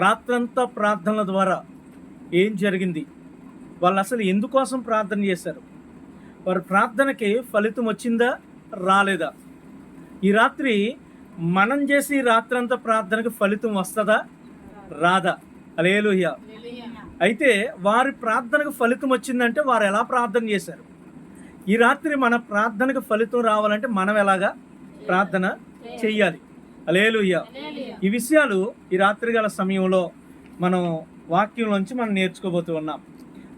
రాత్రంతా ప్రార్థనల ద్వారా ఏం జరిగింది, వాళ్ళు అసలు ఎందుకోసం ప్రార్థన చేశారు, వారి ప్రార్థనకి ఫలితం వచ్చిందా రాలేదా, ఈ రాత్రి మనం చేసి రాత్రంతా ప్రార్థనకి ఫలితం వస్తుందా రాదా? హల్లెలూయా. అయితే వారి ప్రార్థనకు ఫలితం వచ్చిందంటే వారు ఎలా ప్రార్థన చేశారు. ఈ రాత్రి మన ప్రార్థనకు ఫలితం రావాలంటే మనం ఎలాగా ప్రార్థన చెయ్యాలి. హల్లెలూయా. ఈ విషయాలు ఈ రాత్రి గల సమయంలో మనం వాక్యంలోంచి మనం నేర్చుకోబోతూ ఉన్నాం.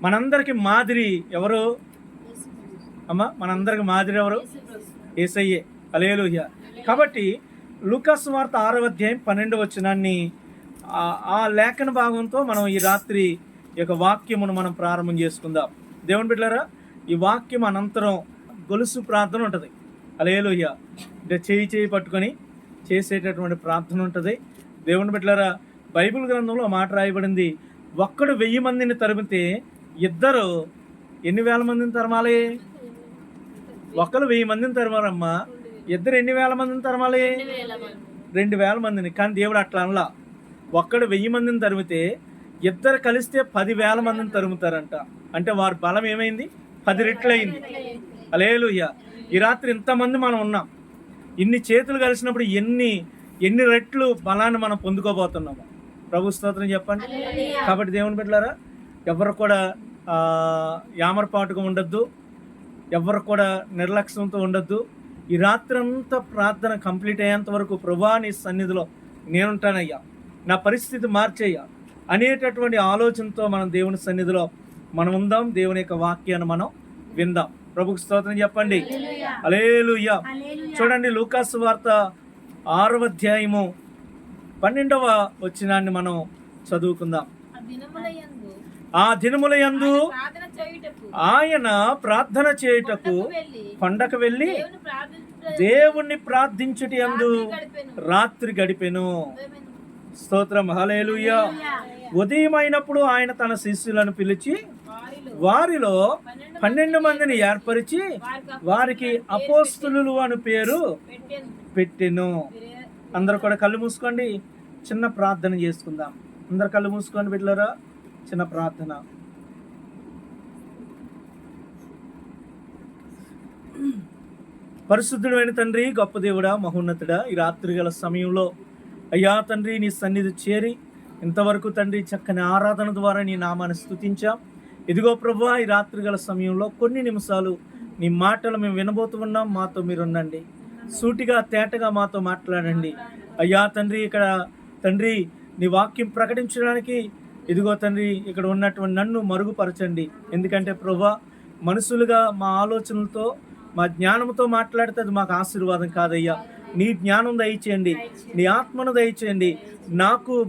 మనందరికి మాదిరి ఎవరు అమ్మా? మనందరికి మాదిరి ఎవరు? యేసయ్యే. హల్లెలూయా. కాబట్టి లూకా సువార్త 6వ అధ్యాయం 12వ వచనాన్ని ఆ లేఖన భాగంతో మనం ఈ రాత్రి ఈ యొక్క వాక్యమును మనం ప్రారంభం చేసుకుందాం. దేవుని బిడ్డలారా, ఈ వాక్యం అనంతరం గొలుసు ప్రార్థన ఉంటుంది. హల్లెలూయా. అంటే చేయి పట్టుకొని చేసేటటువంటి ప్రార్థన ఉంటుంది. దేవుని బిడ్డలారా, బైబిల్ గ్రంథంలో మాట రాయబడింది, ఒక్కడు 1000 మందిని తరిమితే ఇద్దరు ఎన్ని వేల మందిని తరమాలి? ఒకరు 1000 మందిని తరమారమ్మా, ఇద్దరు ఎన్ని వేల మందిని తరమాలి? 2000 మందిని. కానీ దేవుడు అట్లా అనలా. ఒక్కడు 1000 మందిని తరిమితే ఇద్దరు కలిస్తే 10,000 మందిని తరుముతారంట. అంటే వారి బలం ఏమైంది? 10 రెట్లయింది. హల్లెలూయా. ఈ రాత్రి ఇంతమంది మనం ఉన్నాం. ఇన్ని చేతులు కలిసినప్పుడు ఎన్ని రెట్లు బలాన్ని మనం పొందుకోబోతున్నాము. ప్రభు స్తోత్రం చెప్పండి. కాబట్టి దేవుని బిడ్డలారా, ఎవరు కూడా యామరపాటుగా ఉండొద్దు, ఎవరు కూడా నిర్లక్ష్యంతో ఉండొద్దు. ఈ రాత్రి అంతా ప్రార్థన కంప్లీట్ అయ్యేంత వరకు ప్రభువా నీ సన్నిధిలో నేనుంటానయ్యా, నా పరిస్థితి మార్చేయ్యా అనేటటువంటి ఆలోచనతో మనం దేవుని సన్నిధిలో మనం ఉందాం. దేవుని యొక్క వాక్యాన్ని మనం విందాం. ప్రభుకు స్తోత్రం చెప్పండి. హల్లెలూయా. చూడండి, లూకా సువార్త 6వ అధ్యాయము 12వ వచనాన్ని మనం చదువుకుందాం. ఆ దినములయందు ఆయన ప్రార్థన చేయుటకు కొండకు వెళ్ళి దేవుణ్ణి ప్రార్థించుట యందు రాత్రి గడిపెను. స్తోత్రం. హల్లెలూయా. ఉదయమైనప్పుడు ఆయన తన శిష్యులను పిలిచి వారిలో 12 మందిని ఏర్పరిచి వారికి అపోస్తలులు అని పేరు పెట్టెను. అందరూ కూడా కళ్ళు మూసుకోండి, చిన్న ప్రార్థన చేసుకుందాం. అందరు కళ్ళు మూసుకోండి బిడ్డలారా, చిన్న ప్రార్థన. పరిశుద్ధుడు అయిన తండ్రి, గొప్ప దేవుడా, మహోన్నతుడా, ఈ రాత్రి గల సమయంలో అయ్యా తండ్రి నీ సన్నిధి చేరి ఇంతవరకు తండ్రి చక్కని ఆరాధన ద్వారా నీ నామాన్ని స్తుతించాం. ఇదిగో ప్రభువా, ఈ రాత్రి గల సమయంలో కొన్ని నిమిషాలు నీ మాటలు మేము వినబోతున్నాం. మాతో మీరు ఉండండి, సూటిగా తేటగా మాతో మాట్లాడండి. అయ్యా తండ్రి, ఇక్కడ తండ్రి నీ వాక్యం ప్రకటించడానికి ఇదిగో తండ్రి ఇక్కడ ఉన్నటువంటి నన్ను మరుగుపరచండి. ఎందుకంటే ప్రభువా, మనుషులుగా మా ఆలోచనలతో మా జ్ఞానంతో మాట్లాడితే అది మాకు ఆశీర్వాదం కాదయ్యా. నీ జ్ఞానం దయచేయండి, నీ ఆత్మను దయచేయండి.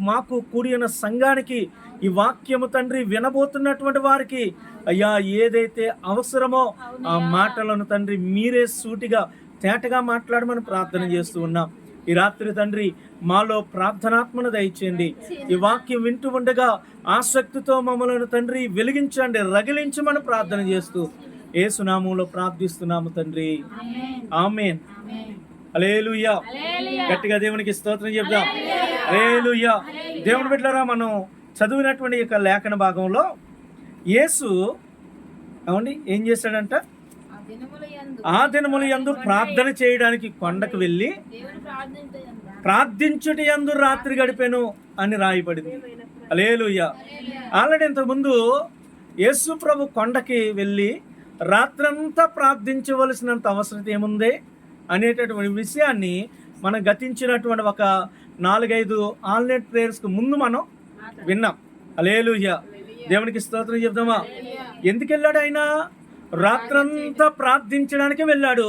మాకు కూడిన సంఘానికి ఈ వాక్యము తండ్రి వినబోతున్నటువంటి వారికి అయ్యా ఏదైతే అవసరమో ఆ మాటలను తండ్రి మీరే సూటిగా తేటగా మాట్లాడమని ప్రార్థన చేస్తూ ఉన్నాం. ఈ రాత్రి తండ్రి మాలో ప్రార్థనాత్మను దయచేయండి. ఈ వాక్యం వింటూ ఉండగా ఆసక్తితో మమ్మల్ని తండ్రి వెలిగించండి, రగిలించమని ప్రార్థన చేస్తూ యేసు నామములో ప్రార్థిస్తున్నాము తండ్రి, ఆమేన్. హల్లెలూయా. గట్టిగా దేవునికి స్తోత్రం చెప్దాం. హల్లెలూయా. దేవుని బిడ్డలారా, మనం చదివినటువంటి యొక్క లేఖన భాగంలో యేసు ఏం చేశాడంట? ఆ దినములయందు ప్రార్థన చేయడానికి కొండకు వెళ్ళి ప్రార్థించుట యందు రాత్రి గడిపెను అని రాయబడింది. హల్లెలూయా. ఆల్రెడీ ఇంతకుముందు యేసు ప్రభు కొండకి వెళ్ళి రాత్రంతా ప్రార్థించవలసినంత అవసరం ఏముంది అనేటటువంటి విషయాన్ని మనం గతించినటువంటి ఒక 4-5 ఆల్నైట్ ప్రేయర్స్కి ముందు మనం విన్నాం. హల్లెలూయా. దేవునికి స్తోత్రం చెప్దామా. ఎందుకు వెళ్ళాడు ఆయన? రాత్రంతా ప్రార్థించడానికి వెళ్ళాడు.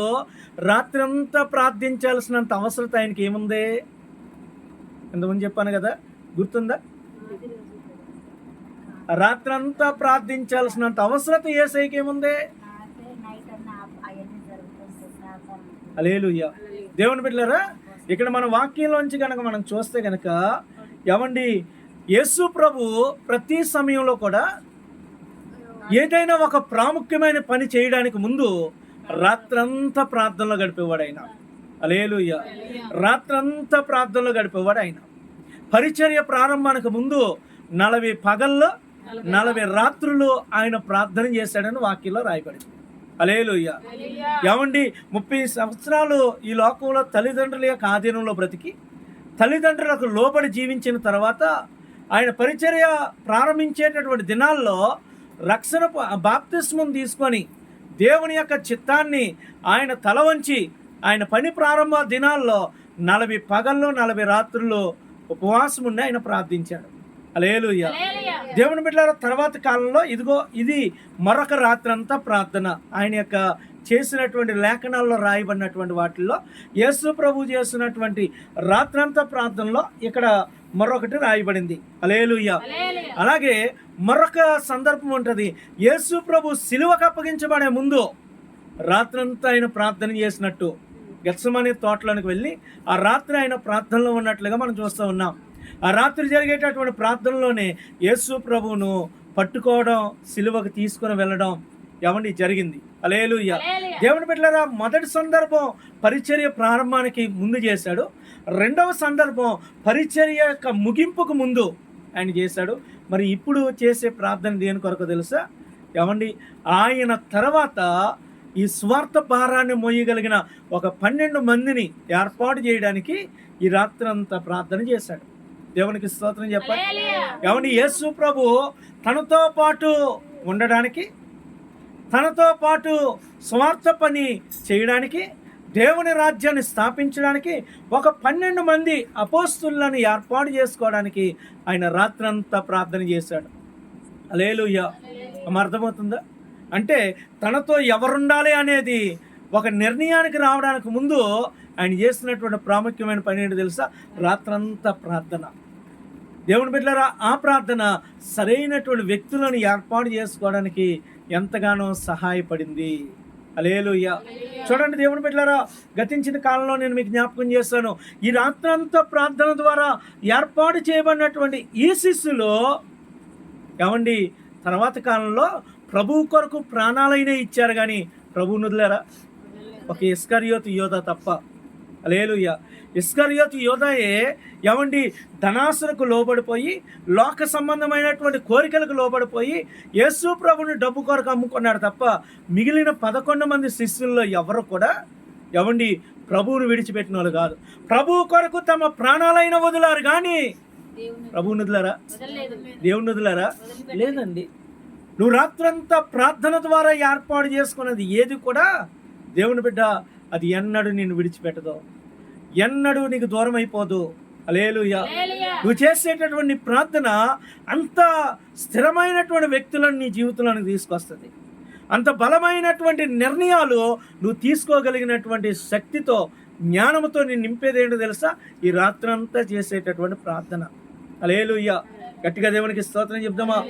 రాత్రంతా ప్రార్థించాల్సినంత అవసరం ఆయనకి ఏముంది? ఎంతమంది చెప్పాను కదా, గుర్తుందా? రాత్రంతా ప్రార్థించాల్సినంత అవసరత యేసయ్యకి ఏముంది? హల్లెలూయా. దేవుని బిడ్డలారా, ఇక్కడ మన వాక్యంలోంచి కనుక మనం చూస్తే కనుక ఏమండి, యేసు ప్రభు ప్రతి సమయంలో కూడా ఏదైనా ఒక ప్రాముఖ్యమైన పని చేయడానికి ముందు రాత్రంతా ప్రార్థనలో గడిపేవాడు ఆయన. హల్లెలూయా. రాత్రంతా ప్రార్థనలో గడిపేవాడు ఆయన. పరిచర్య ప్రారంభానికి ముందు 40 పగల్లో 40 రాత్రులు ఆయన ప్రార్థన చేశాడని వాక్యంలో రాయబడింది. హల్లెలూయా. ఏమండి 30 సంవత్సరాలు ఈ లోకంలో తల్లిదండ్రుల యొక్క ఆధీనంలో బ్రతికి తల్లిదండ్రులకు లోబడి జీవించిన తర్వాత ఆయన పరిచర్య ప్రారంభించేటటువంటి దినాల్లో రక్షణ బాప్తిస్మం తీసుకొని దేవుని యొక్క చిత్తాన్ని ఆయన తల వంచి ఆయన పని ప్రారంభ దినాల్లో 40 పగల్లో 40 రాత్రులు ఉపవాసం ఉండి ఆయన ప్రార్థించాడు. హల్లెలూయా. దేవుని బిడ్డలారా, తర్వాత కాలంలో ఇదిగో ఇది మరొక రాత్రి అంతా ప్రార్థన. ఆయన యొక్క చేసినటువంటి లేఖనాల్లో రాయబడినటువంటి వాటిల్లో యేసు ప్రభు చేసినటువంటి రాత్రంతా ప్రార్థనలో ఇక్కడ మరొకటి రాయబడింది. హల్లెలూయా. అలాగే మరొక సందర్భం ఉంటుంది. యేసు ప్రభు సిలువకు అప్పగించబడే ముందు రాత్రంతా ఆయన ప్రార్థన చేసినట్టు గెత్సెమనే తోటలోనికి వెళ్ళి ఆ రాత్రి ఆయన ప్రార్థనలో ఉన్నట్లుగా మనం చూస్తూ ఉన్నాం. ఆ రాత్రి జరిగేటటువంటి ప్రార్థనలోనే యేసు ప్రభువును పట్టుకోవడం, సిలువకు తీసుకుని వెళ్ళడం ఏమండి జరిగింది. హల్లెలూయా. దేవుని బిడ్డలారా, మొదటి సందర్భం పరిచర్య ప్రారంభానికి ముందు చేశాడు. రెండవ సందర్భం పరిచర్య యొక్క ముగింపుకు ముందు ఆయన చేశాడు. మరి ఇప్పుడు చేసే ప్రార్థన దేని కొరకు తెలుసా? ఏమండి, ఆయన తర్వాత ఈ స్వార్థ భారాన్ని మోయగలిగిన ఒక 12 మందిని ఏర్పాటు చేయడానికి ఈ రాత్రి అంతా ప్రార్థన చేశాడు. దేవునికి స్తోత్రం చెప్పండి. ఏమండి, యేసు ప్రభు తనతో పాటు ఉండడానికి, తనతో పాటు స్వార్థ పని చేయడానికి, దేవుని రాజ్యాన్ని స్థాపించడానికి ఒక 12 మంది అపోస్తులను ఏర్పాటు చేసుకోవడానికి ఆయన రాత్రంతా ప్రార్థన చేశాడు. హల్లెలూయా. అర్థమవుతుందా? అంటే తనతో ఎవరుండాలి అనేది ఒక నిర్ణయానికి రావడానికి ముందు ఆయన చేసినటువంటి ప్రాముఖ్యమైన పని ఏంటి తెలుసా? రాత్రంతా ప్రార్థన. దేవుని బిడ్డలారా, ఆ ప్రార్థన సరైనటువంటి వ్యక్తులను ఏర్పాటు చేసుకోవడానికి ఎంతగానో సహాయపడింది. హల్లెలూయా. చూడండి దేవుని బిడ్డలారా, గతించిన కాలంలో నేను మీకు జ్ఞాపకం చేస్తాను. ఈ రాత్రంతా ప్రార్థన ద్వారా ఏర్పాటు చేయబడినటువంటి ఈ శిష్యులు ఏమండి తర్వాత కాలంలో ప్రభువు కొరకు ప్రాణాలైనా ఇచ్చారు, కానీ ప్రభువును వదిలారా? ఒక ఇస్కరియోతు యోధ తప్ప. హల్లెలూయా. ఇస్కరియోతు యోధాయే ఏమండి ధనాసులకు లోబడిపోయి, లోక సంబంధమైనటువంటి కోరికలకు లోబడిపోయి యేసు ప్రభుని డబ్బు కొరకు అమ్ముకున్నాడు తప్ప మిగిలిన 11 మంది శిష్యుల్లో ఎవరు కూడా ఏమండి ప్రభువును విడిచిపెట్టిన వాళ్ళు కాదు. ప్రభువు కొరకు తమ ప్రాణాలైన వదిలారు, కానీ ప్రభువుని వదిలారా? దేవుని వదిలారా? లేదండి. నువ్వు రాత్రంతా ప్రార్థన ద్వారా ఏర్పాటు చేసుకున్నది ఏది కూడా దేవుని బిడ్డ అది ఎన్నడూ నిన్ను విడిచిపెట్టదు, ఎన్నడూ నీకు దూరం అయిపోదు. హల్లెలూయా. నువ్వు చేసేటటువంటి ప్రార్థన అంత స్థిరమైనటువంటి వ్యక్తులను నీ జీవితంలోనికి తీసుకొస్తుంది. అంత బలమైనటువంటి నిర్ణయాలు నువ్వు తీసుకోగలిగినటువంటి శక్తితో, జ్ఞానంతో నేను నింపేది ఏంటో తెలుసా? ఈ రాత్రంతా చేసేటటువంటి ప్రార్థన. హల్లెలూయా. గట్టిగా దేవునికి స్తోత్రం చెప్దామా?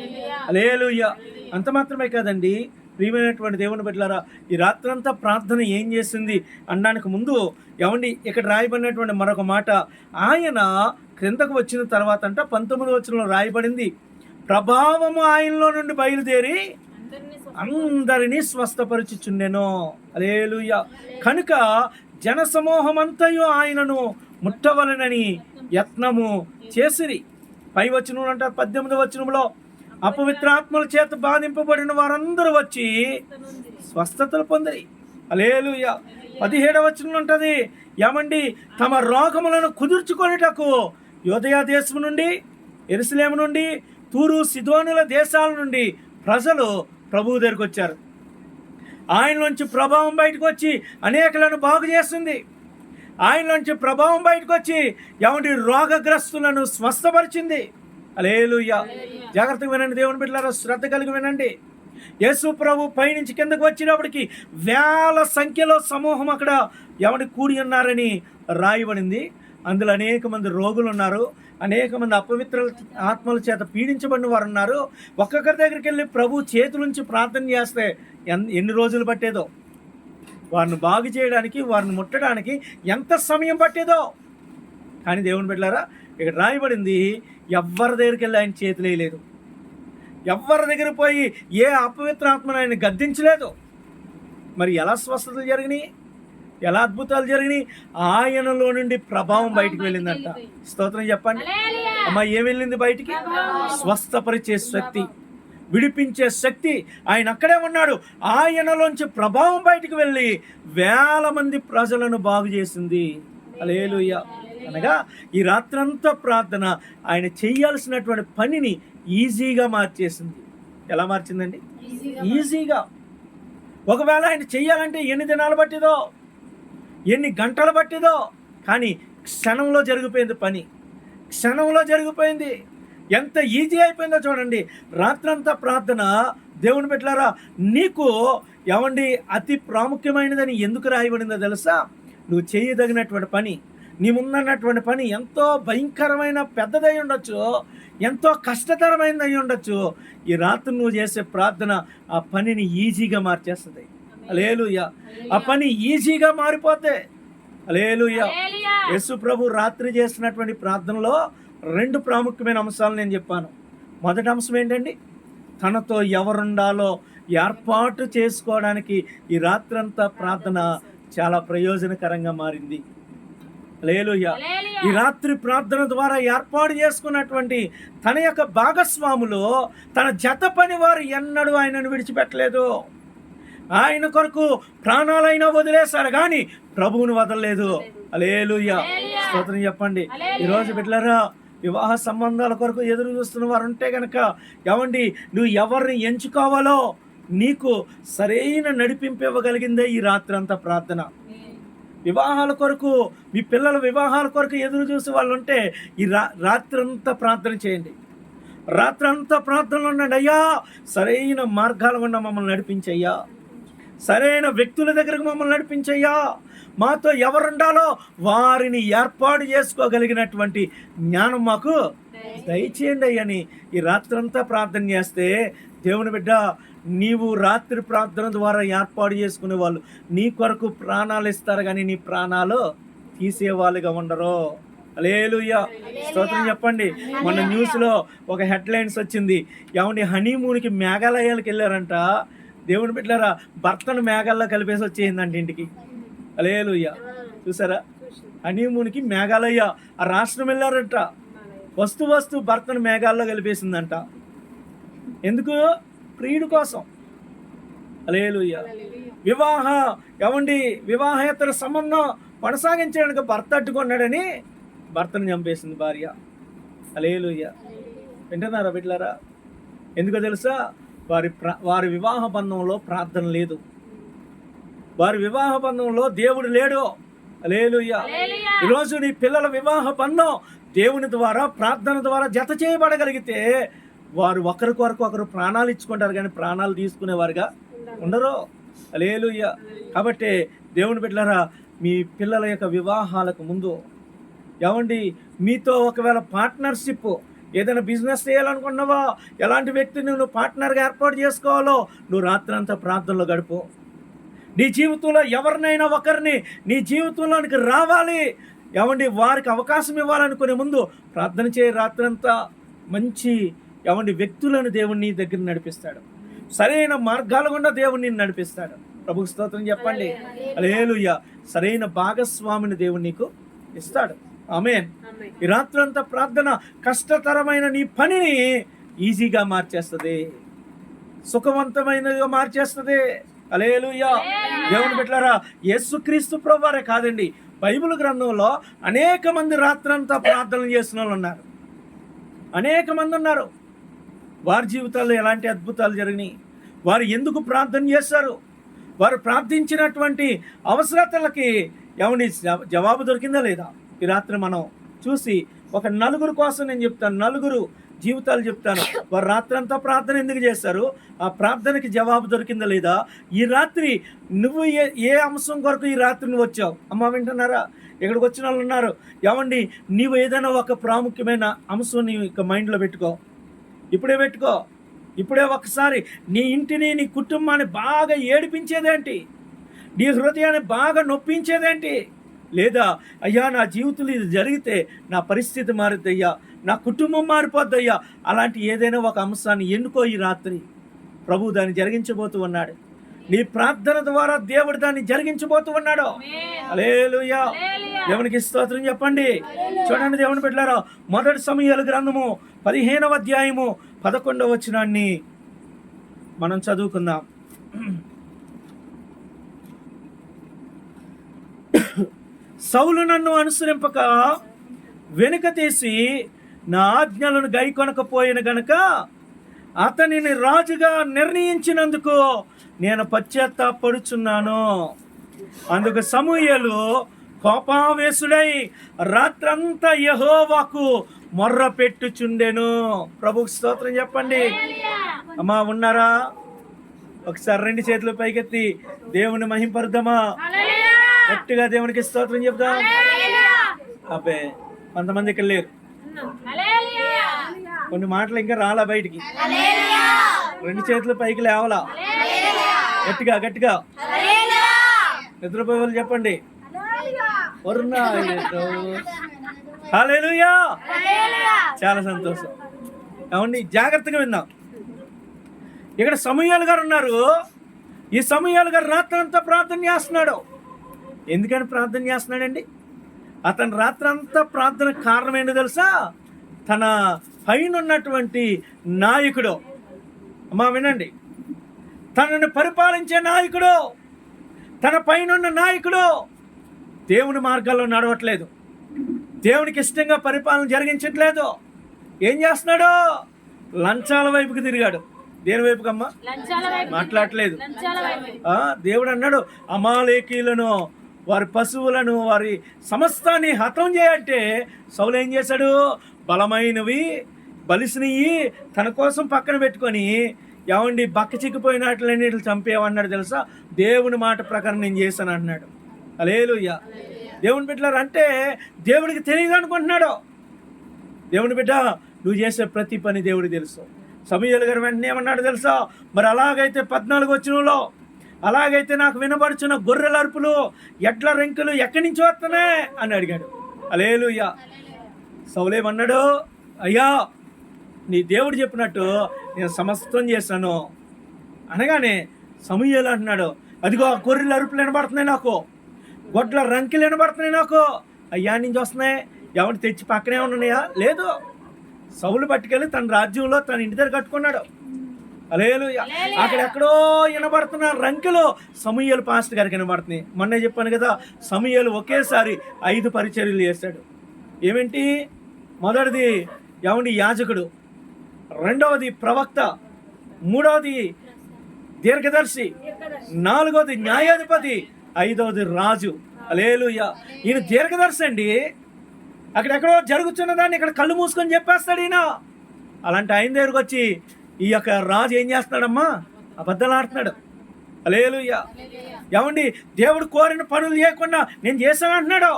హల్లెలూయా. అంత మాత్రమే కాదండి ప్రియమైనటువంటి దేవుని బిడ్డలారా, ఈ రాత్రంతా ప్రార్థన ఏం చేసింది అనడానికి ముందు ఏమండి ఇక్కడ రాయబడినటువంటి మరొక మాట, ఆయన క్రిందకు వచ్చిన తర్వాత అంట 19వ వచనంలో రాయబడింది, ప్రభావము ఆయనలో నుండి బయలుదేరి అందరినీ స్వస్థపరుచుచుండెను. హల్లెలూయా. కనుక జనసమూహమంతయు ఆయనను ముట్టవలనని యత్నము చేసిరి. పై వచనం అంట 18వ వచనంలో అపవిత్రాత్మల చేత బాధింపబడిన వారందరూ వచ్చి స్వస్థతలు పొందిరి. హల్లెలూయా. 17వ వచనం ఉంటుంది, ఏమండి తమ రోగములను కుదుర్చుకొనుటకు యూదయ దేశం నుండి, యెరూషలేము నుండి, తూరు సిదోనుల దేశాల నుండి ప్రజలు ప్రభువు దగ్గరికి వచ్చారు. ఆయనలోంచి ప్రభావం బయటకు వచ్చి అనేకులను బాగు చేస్తుంది. ఆయనలోంచి ప్రభావం బయటకు వచ్చి ఏమండి రోగగ్రస్తులను స్వస్థపరిచింది. హల్లెలూయా. జాగ్రత్తగా వినండి దేవుని బిడ్డలారా, శ్రద్ధ కలిగి వినండి. యేసు ప్రభు పైనుంచి కిందకు వచ్చినప్పటికి వేల సంఖ్యలో సమూహం అక్కడ ఎవరి కూడి ఉన్నారని రాయబడింది. అందులో అనేక మంది రోగులు ఉన్నారు, అనేక మంది అపవిత్ర ఆత్మల చేత పీడించబడిన వారు ఉన్నారు. ఒక్కొక్కరి దగ్గరికి వెళ్ళి ప్రభు చేతులుంచి ప్రార్థన చేస్తే ఎన్ని రోజులు పట్టేదో, వారిని బాగు చేయడానికి, వారిని ముట్టడానికి ఎంత సమయం పట్టేదో. కానీ దేవుని బిడ్డలారా, ఇక్కడ రాయబడింది ఎవరి దగ్గరికి వెళ్ళి ఆయన చేతులు వేయలేదు, ఎవరి దగ్గర పోయి ఏ అపవిత్ర ఆత్మను ఆయన గద్దించలేదు. మరి ఎలా స్వస్థతలు జరిగినాయి? ఎలా అద్భుతాలు జరిగినాయి? ఆయనలో నుండి ప్రభావం బయటికి వెళ్ళిందంట. స్తోత్రం చెప్పండి. అమ్మా, ఏం వెళ్ళింది బయటికి? స్వస్థపరిచే శక్తి, విడిపించే శక్తి. ఆయన అక్కడే ఉన్నాడు. ఆయనలోంచి ప్రభావం బయటికి వెళ్ళి వేల మంది ప్రజలను బాగు చేసింది. హల్లెలూయా. అనగా ఈ రాత్రంతా ప్రార్థన ఆయన చేయాల్సినటువంటి పనిని ఈజీగా మార్చేసింది. ఎలా మార్చిందండి? ఈజీగా. ఒకవేళ ఆయన చెయ్యాలంటే ఎన్ని దినాలు పట్టిదో, ఎన్ని గంటలు పట్టిదో, కానీ క్షణంలో జరిగిపోయింది పని. క్షణంలో జరిగిపోయింది. ఎంత ఈజీ అయిపోయిందో చూడండి. రాత్రంతా ప్రార్థన. దేవుని బిడ్డలారా, నీకు ఏమండి అతి ప్రాముఖ్యమైనదని ఎందుకు రాయబడిందో తెలుసా? నువ్వు చేయదగినటువంటి పని, నీ ముందన్నటువంటి పని ఎంతో భయంకరమైన పెద్దదై ఉండొచ్చు, ఎంతో కష్టతరమైనది అయి ఉండొచ్చు. ఈ రాత్రి నువ్వు చేసే ప్రార్థన ఆ పనిని ఈజీగా మార్చేస్తుంది. హల్లెలూయా. ఆ పని ఈజీగా మారిపోతే. హల్లెలూయా. యేసు ప్రభు రాత్రి చేసినటువంటి ప్రార్థనలో 2 ప్రాముఖ్యమైన అంశాలు నేను చెప్పాను. మొదటి అంశం ఏంటండి? తనతో ఎవరుండాలో ఏర్పాటు చేసుకోవడానికి ఈ రాత్రంతా ప్రార్థన చాలా ప్రయోజనకరంగా మారింది. హల్లెలూయా. ఈ రాత్రి ప్రార్థన ద్వారా ఏర్పాటు చేసుకున్నటువంటి తన యొక్క భాగస్వాములు, తన జత పని వారు ఎన్నడూ ఆయనను విడిచిపెట్టలేదు. ఆయన కొరకు ప్రాణాలైనా వదిలేశారు కానీ ప్రభువును వదలలేదు. హల్లెలూయా. స్తోత్రం చెప్పండి. ఈరోజు బిడ్డలారా, వివాహ సంబంధాల కొరకు ఎదురు చూస్తున్న వారు ఉంటే కనుక, ఏమండి, నువ్వు ఎవరిని ఎంచుకోవాలో నీకు సరైన నడిపింపు ఇవ్వగలిగిందే ఈ రాత్రి అంతా ప్రార్థన. వివాహాల కొరకు, మీ పిల్లల వివాహాల కొరకు ఎదురు చూసే వాళ్ళు ఉంటే ఈ రాత్రంతా ప్రార్థన చేయండి. రాత్రంతా ప్రార్థనలో ఉండండి. అయ్యా, సరైన మార్గాల గుండా మమ్మల్ని నడిపించయ్యా, సరైన వ్యక్తుల దగ్గరకు మమ్మల్ని నడిపించయ్యా, మాతో ఎవరుండాలో వారిని ఏర్పాటు చేసుకోగలిగినటువంటి జ్ఞానం మాకు దయచేయండి అయ్యని ఈ రాత్రంతా ప్రార్థన చేస్తే, దేవుని బిడ్డ, నీవు రాత్రి ప్రార్థన ద్వారా ఏర్పాటు చేసుకునే వాళ్ళు నీ కొరకు ప్రాణాలు ఇస్తారు కానీ నీ ప్రాణాలు తీసేవాళ్ళుగా ఉండరు. హల్లెలూయా. స్తోత్రం చెప్పండి. మన న్యూస్లో ఒక హెడ్లైన్స్ వచ్చింది. ఏమండి, హనీమూన్కి మేఘాలయాలకు వెళ్ళారంట. దేవుని బిడ్డలారా, భర్తను మేఘాల్లో కలిపేసి వచ్చేయిందంట ఇంటికి. హల్లెలూయా. చూసారా? హనీమూన్కి మేఘాలయ ఆ రాష్ట్రం వెళ్ళారంట. వస్తు భర్తను మేఘాల్లో కలిపేసిందంట. ఎందుకు? ప్రియుడి కోసం. హల్లెలూయా. వివాహేతర సంబంధం కొనసాగించడానికి భర్త అడ్డుకున్నాడని భర్తను చంపేసింది భార్య. హల్లెలూయా. వింటున్నారా బిడ్డలారా? ఎందుకో తెలుసా? వారి వివాహ బంధంలో ప్రార్థన లేదు. వారి వివాహ బంధంలో దేవుడు లేడు. హల్లెలూయా. ఈరోజు నీ పిల్లల వివాహ బంధం దేవుని ద్వారా, ప్రార్థన ద్వారా జత చేయబడగలిగితే వారు ఒకరికొరకు ఒకరు ప్రాణాలు ఇచ్చుకుంటారు కానీ ప్రాణాలు తీసుకునేవారుగా ఉండరు. హల్లెలూయా. కాబట్టి దేవుని బిడ్డలారా, మీ పిల్లల యొక్క వివాహాలకు ముందు, ఏమండి, మీతో ఒకవేళ పార్ట్నర్షిప్, ఏదైనా బిజినెస్ చేయాలనుకున్నావా, ఎలాంటి వ్యక్తిని నువ్వు పార్ట్నర్గా ఏర్పాటు చేసుకోవాలో నువ్వు రాత్రంతా ప్రార్థనలో గడుపు. నీ జీవితంలో ఎవరినైనా ఒకరిని నీ జీవితంలోనికి రావాలి, ఏమండి, వారికి అవకాశం ఇవ్వాలనుకునే ముందు ప్రార్థన చేయ. రాత్రంతా మంచి వ్యక్తులను దేవుని దగ్గర నడిపిస్తాడు. సరైన మార్గాల గుండా దేవుని నడిపిస్తాడు. ప్రభుకు స్తోత్రం చెప్పండి. హల్లెలూయా. సరైన భాగస్వామిని దేవుడు నీకు ఇస్తాడు. ఆమేన్. ఈ రాత్రంతా ప్రార్థన కష్టతరమైన నీ పనిని ఈజీగా మార్చేస్తుంది, సుఖవంతమైనదిగా మార్చేస్తుంది. హల్లెలూయా. దేవుని బిడ్డలారా, యేసుక్రీస్తు ప్రభువారే కాదండి, బైబిల్ గ్రంథంలో అనేక మంది రాత్రంతా ప్రార్థనలు చేసిన వాళ్ళు ఉన్నారు. అనేక మంది ఉన్నారు. వారి జీవితాల్లో ఎలాంటి అద్భుతాలు జరిగినాయి, వారు ఎందుకు ప్రార్థన చేశారు, వారు ప్రార్థించినటువంటి అవసరతలకి జవాబు దొరికిందా లేదా? ఈ రాత్రి మనం చూసి ఒక నలుగురు కోసం నేను చెప్తాను, నలుగురు జీవితాలు చెప్తాను. వారు రాత్రంతా ప్రార్థన ఎందుకు చేశారు, ఆ ప్రార్థనకి జవాబు దొరికిందా లేదా? ఈ రాత్రి నువ్వు ఏ అంశం కొరకు ఈ రాత్రి నువ్వు వచ్చావు? అమ్మ, వింటున్నారా? ఇక్కడికి వచ్చిన వాళ్ళు ఉన్నారు. ఏమండి, నీవు ఏదైనా ఒక ప్రాముఖ్యమైన అంశం నీ మైండ్లో పెట్టుకో. ఇప్పుడే పెట్టుకో. ఇప్పుడే ఒకసారి నీ ఇంటిని, నీ కుటుంబాన్ని బాగా ఏడిపించేదేంటి, నీ హృదయాన్ని బాగా నొప్పించేదేంటి? లేదా, అయ్యా, నా జీవితంలో ఇది జరిగితే నా పరిస్థితి మారుద్దయ్యా, నా కుటుంబం మారిపోద్దయ్యా, అలాంటి ఏదైనా ఒక అంశాన్ని ఎన్నుకో. ఈ రాత్రి ప్రభు దాన్ని జరిగించబోతూ ఉన్నాడు. నీ ప్రార్థన ద్వారా దేవుడు దాన్ని జరిగించబోతూ ఉన్నాడు. హల్లెలూయా. దేవునికి స్తోత్రం చెప్పండి. చూడండి దేవుని బిడ్డలారా, మొదటి సమూయేలు గ్రంథము 15వ అధ్యాయము 11వ వచనాన్ని మనం చదువుకుందాం. సౌలు నన్ను అనుసరింపక వెనుక తీసి నా ఆజ్ఞలను గైకొనకపోయిన గనుక అతనిని రాజుగా నిర్ణయించినందుకు నేను పశ్చాత్తాపడుచున్నాను. అందుకు సమూయేలు కోపావేశుడై రాత్రంతా యెహోవాకు మొర్ర పెట్టుచుండెను. ప్రభుకు స్తోత్రం చెప్పండి. అమ్మా ఉన్నారా? ఒకసారి 2 చేతులు పైకెత్తి దేవుని మహింపరుద్దామా? గట్టిగా దేవునికి స్తోత్రం చెప్దాం. అబ్బే, కొంతమంది ఇక్కడ లేరు. కొన్ని మాటలు ఇంకా రాలా బయటికి. 2 చేతులు పైకి లేవలా. గట్టిగా గట్టిగా నిద్రపోయే వాళ్ళు చెప్పండి. హల్లెలూయా. చాలా సంతోషం. ఏమండి, జాగ్రత్తగా విందాం. ఇక్కడ సమూయేలు గారు ఉన్నారు. ఈ సమూయేలు గారు రాత్రంతా ప్రార్థన చేస్తున్నాడు. ఎందుకని ప్రార్థన చేస్తున్నాడండి? అతను రాత్రంతా ప్రార్థన కారణం ఏంటో తెలుసా? తన పైన ఉన్నటువంటి నాయకుడు, అమ్మా వినండి, తనను పరిపాలించే నాయకుడు, తన పైన ఉన్న నాయకుడు దేవుని మార్గాల్లో నడవట్లేదు, దేవునికి ఇష్టంగా పరిపాలన జరిగించట్లేదు. ఏం చేస్తున్నాడు? లంచాల వైపుకి తిరిగాడు. దేని వైపుకమ్మా? మాట్లాడట్లేదు. దేవుడు అన్నాడు, అమాలేకీలను, వారి పశువులను, వారి సమస్తాన్ని హతం చేయంటే సౌలు ఏం చేశాడు? బలమైనవి బలిసినవి తన కోసం పక్కన పెట్టుకొని, ఏమండి బక్క చిక్కిపోయినట్లన్నిటిని చంపేవన్నాడు తెలుసా? దేవుని మాట ప్రకారం నేను చేశాను అన్నాడు. హల్లెలూయా. దేవుని బిడ్డలారా, అంటే దేవుడికి తెలియదు అనుకుంటున్నాడు. దేవుని బిడ్డ, నువ్వు చేసే ప్రతి పని దేవుడికి తెలుసు. సమూయేలు గారు వెంటనే ఏమన్నాడు తెలుసా? మరి అలాగైతే 14వ వచనంలో, అలాగైతే నాకు వినబడుచున్న గొర్రెల అరుపులు, ఎడ్ల రెంకులు ఎక్కడి నుంచి వస్తున్నాయి అని అడిగాడు. హల్లెలూయా. సౌలేమన్నాడు, అయ్యా నీ దేవుడు చెప్పినట్టు నేను సమస్తం చేశాను అనగానే సమూయేలు అంటున్నాడు, అదిగో ఆ గొర్రెల అరుపులు వినబడుతున్నాయి నాకు, గొడ్ల రంకెలు వినబడుతున్నాయి నాకు. అయ్యా నుంచి వస్తున్నాయి, ఎవరిని తెచ్చి పక్కనే ఉన్నాయా? లేదు. సౌలు పట్టుకెళ్ళి తన రాజ్యంలో తన ఇంటి దగ్గర కట్టుకున్నాడు. హల్లెలూయా. అక్కడెక్కడో వినబడుతున్న రంకెలు సమూయేలు పాస్టర్ గారికి వినబడుతున్నాయి. మొన్నే చెప్పాను కదా, సమూయేలు ఒకేసారి 5 పరిచర్యలు చేశాడు. ఏమేంటి? మొదటిది ఏమండి యాజకుడు, రెండవది ప్రవక్త, మూడవది దీర్ఘదర్శి, నాలుగవది న్యాయాధిపతి, ఐదవది రాజు. హల్లెలూయా. ఈయన దీర్ఘదర్శి అండి. అక్కడెక్కడో జరుగుతున్న దాన్ని ఇక్కడ కళ్ళు మూసుకొని చెప్పేస్తాడు ఈయన. అలాంటి ఆయన దగ్గరకు వచ్చి ఈ యొక్క రాజు ఏం చేస్తున్నాడమ్మా? అబద్ధాలు ఆడుతున్నాడు. హల్లెలూయా. ఏమండి, దేవుడు కోరిన పనులు చేయకుండా నేను చేశాను అంటున్నాడు.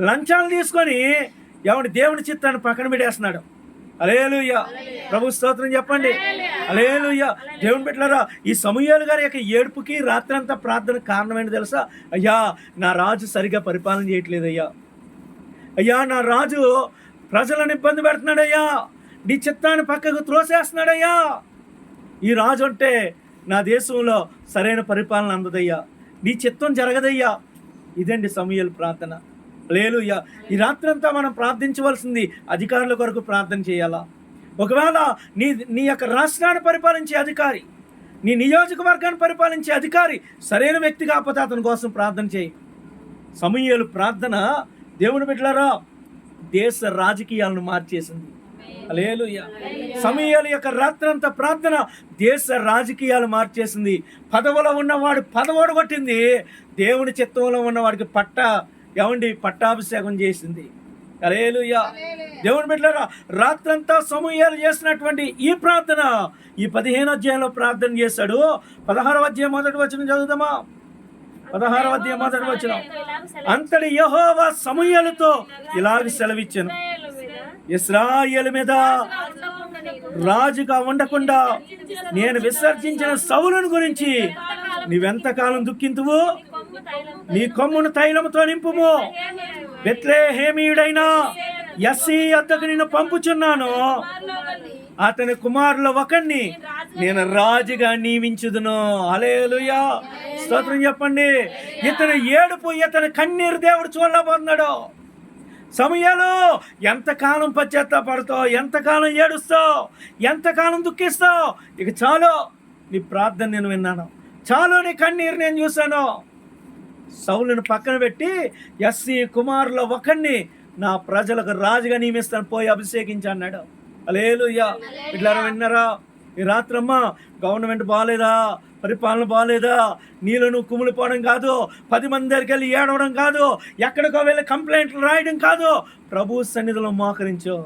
లంచాలు తీసుకొని ఏమండి దేవుని చిత్తాన్ని పక్కన పెట్టేస్తున్నాడు. హల్లెలూయా. ప్రభు స్తోత్రం చెప్పండి. హల్లెలూయా. దేవుని బిడ్డలారా, ఈ సమూయేలు గారి యొక్క ఏడుపుకి రాత్రంతా ప్రార్థన కారణమైంది తెలుసా? అయ్యా నా రాజు సరిగా పరిపాలన చేయట్లేదు అయ్యా, అయ్యా నా రాజు ప్రజలను ఇబ్బంది పెడుతున్నాడయ్యా, నీ చిత్తాన్ని పక్కకు త్రోసేస్తున్నాడయ్యా, ఈ రాజు అంటే నా దేశంలో సరైన పరిపాలన అందదయ్యా, నీ చిత్తం జరగదయ్యా. ఇదండి సమూయేలు ప్రార్థన. హల్లెలూయా. ఈ రాత్రంతా మనం ప్రార్థించవలసింది అధికారుల కొరకు ప్రార్థన చేయాలా? ఒకవేళ నీ యొక్క రాష్ట్రాన్ని పరిపాలించే అధికారి, నీ నియోజకవర్గాన్ని పరిపాలించే అధికారి సరైన వ్యక్తి కాకపోతే అతని కోసం ప్రార్థన చేయి. సమూయేలు ప్రార్థన దేవుని బిడ్డలారా దేశ రాజకీయాలను మార్చేసింది. హల్లెలూయా. సమూయేలు యొక్క రాత్రంతా ప్రార్థన దేశ రాజకీయాలు మార్చేసింది. పదవిలో ఉన్నవాడు పదవోడు కొట్టింది, దేవుని చిత్తంలో ఉన్నవాడికి పట్టాభిషేకం చేసింది. హల్లెలూయా. దేవుని బిడ్డలారా, రాత్రంతా సమూయేలు చేసినటువంటి ఈ ప్రార్థన ఈ 15వ అధ్యాయంలో ప్రార్థన చేశాడు. 16వ అధ్యాయం 1వ వచనం చదువుదామా? 16వ అధ్యాయం 1వ వచనం. అంతటి యెహోవా సమూయేలుతో ఇలాగ సెలవిచ్చెను, ఇశ్రాయేలు మీద రాజుగా ఉండకుండా నేను విసర్జించిన సౌలుని గురించి నీవెంతకాలం దుఃఖింతువు? నీ కొమ్మును తైలముతో నింపుము. బెత్లెహేమీయుడైన యెస్సీ యొద్దకు నిన్ను పంపుచున్నాను, అతని కుమారుల ఒకణ్ణి నేను రాజుగా నియమించుదును. హల్లెలూయా, స్తోత్రం చెప్పండి. ఇతని ఏడుపు, ఇతని కన్నీరు దేవుడు చూడలేకపోతున్నాడు. సమూయేలు, ఎంతకాలం పశ్చాత్తాపడతావు, ఎంతకాలం ఏడుస్తావు, ఎంతకాలం దుఃఖిస్తావు? ఇక చాలు, నీ ప్రార్థన నేను విన్నాను, చాలు నీ కన్నీరు నేను చూశాను. సౌలును పక్కన పెట్టి యెస్సీ కుమారుల ఒకణ్ణి నా ప్రజలకు రాజుగా నియమిస్తాను, పోయి అభిషేకించి అన్నాడు. హల్లెలూయా. ఇట్లా విన్నారా? ఈ రాత్రమ్మ గవర్నమెంట్ బాగాలేదా, పరిపాలన బాగాలేదా, నీలో నువ్వు కుమిలిపోవడం కాదు, 10 మంది దగ్గరికి వెళ్ళి ఏడవడం కాదు, ఎక్కడికో వెళ్ళి కంప్లైంట్లు రాయడం కాదు, ప్రభు సన్నిధిలో మోకరించు.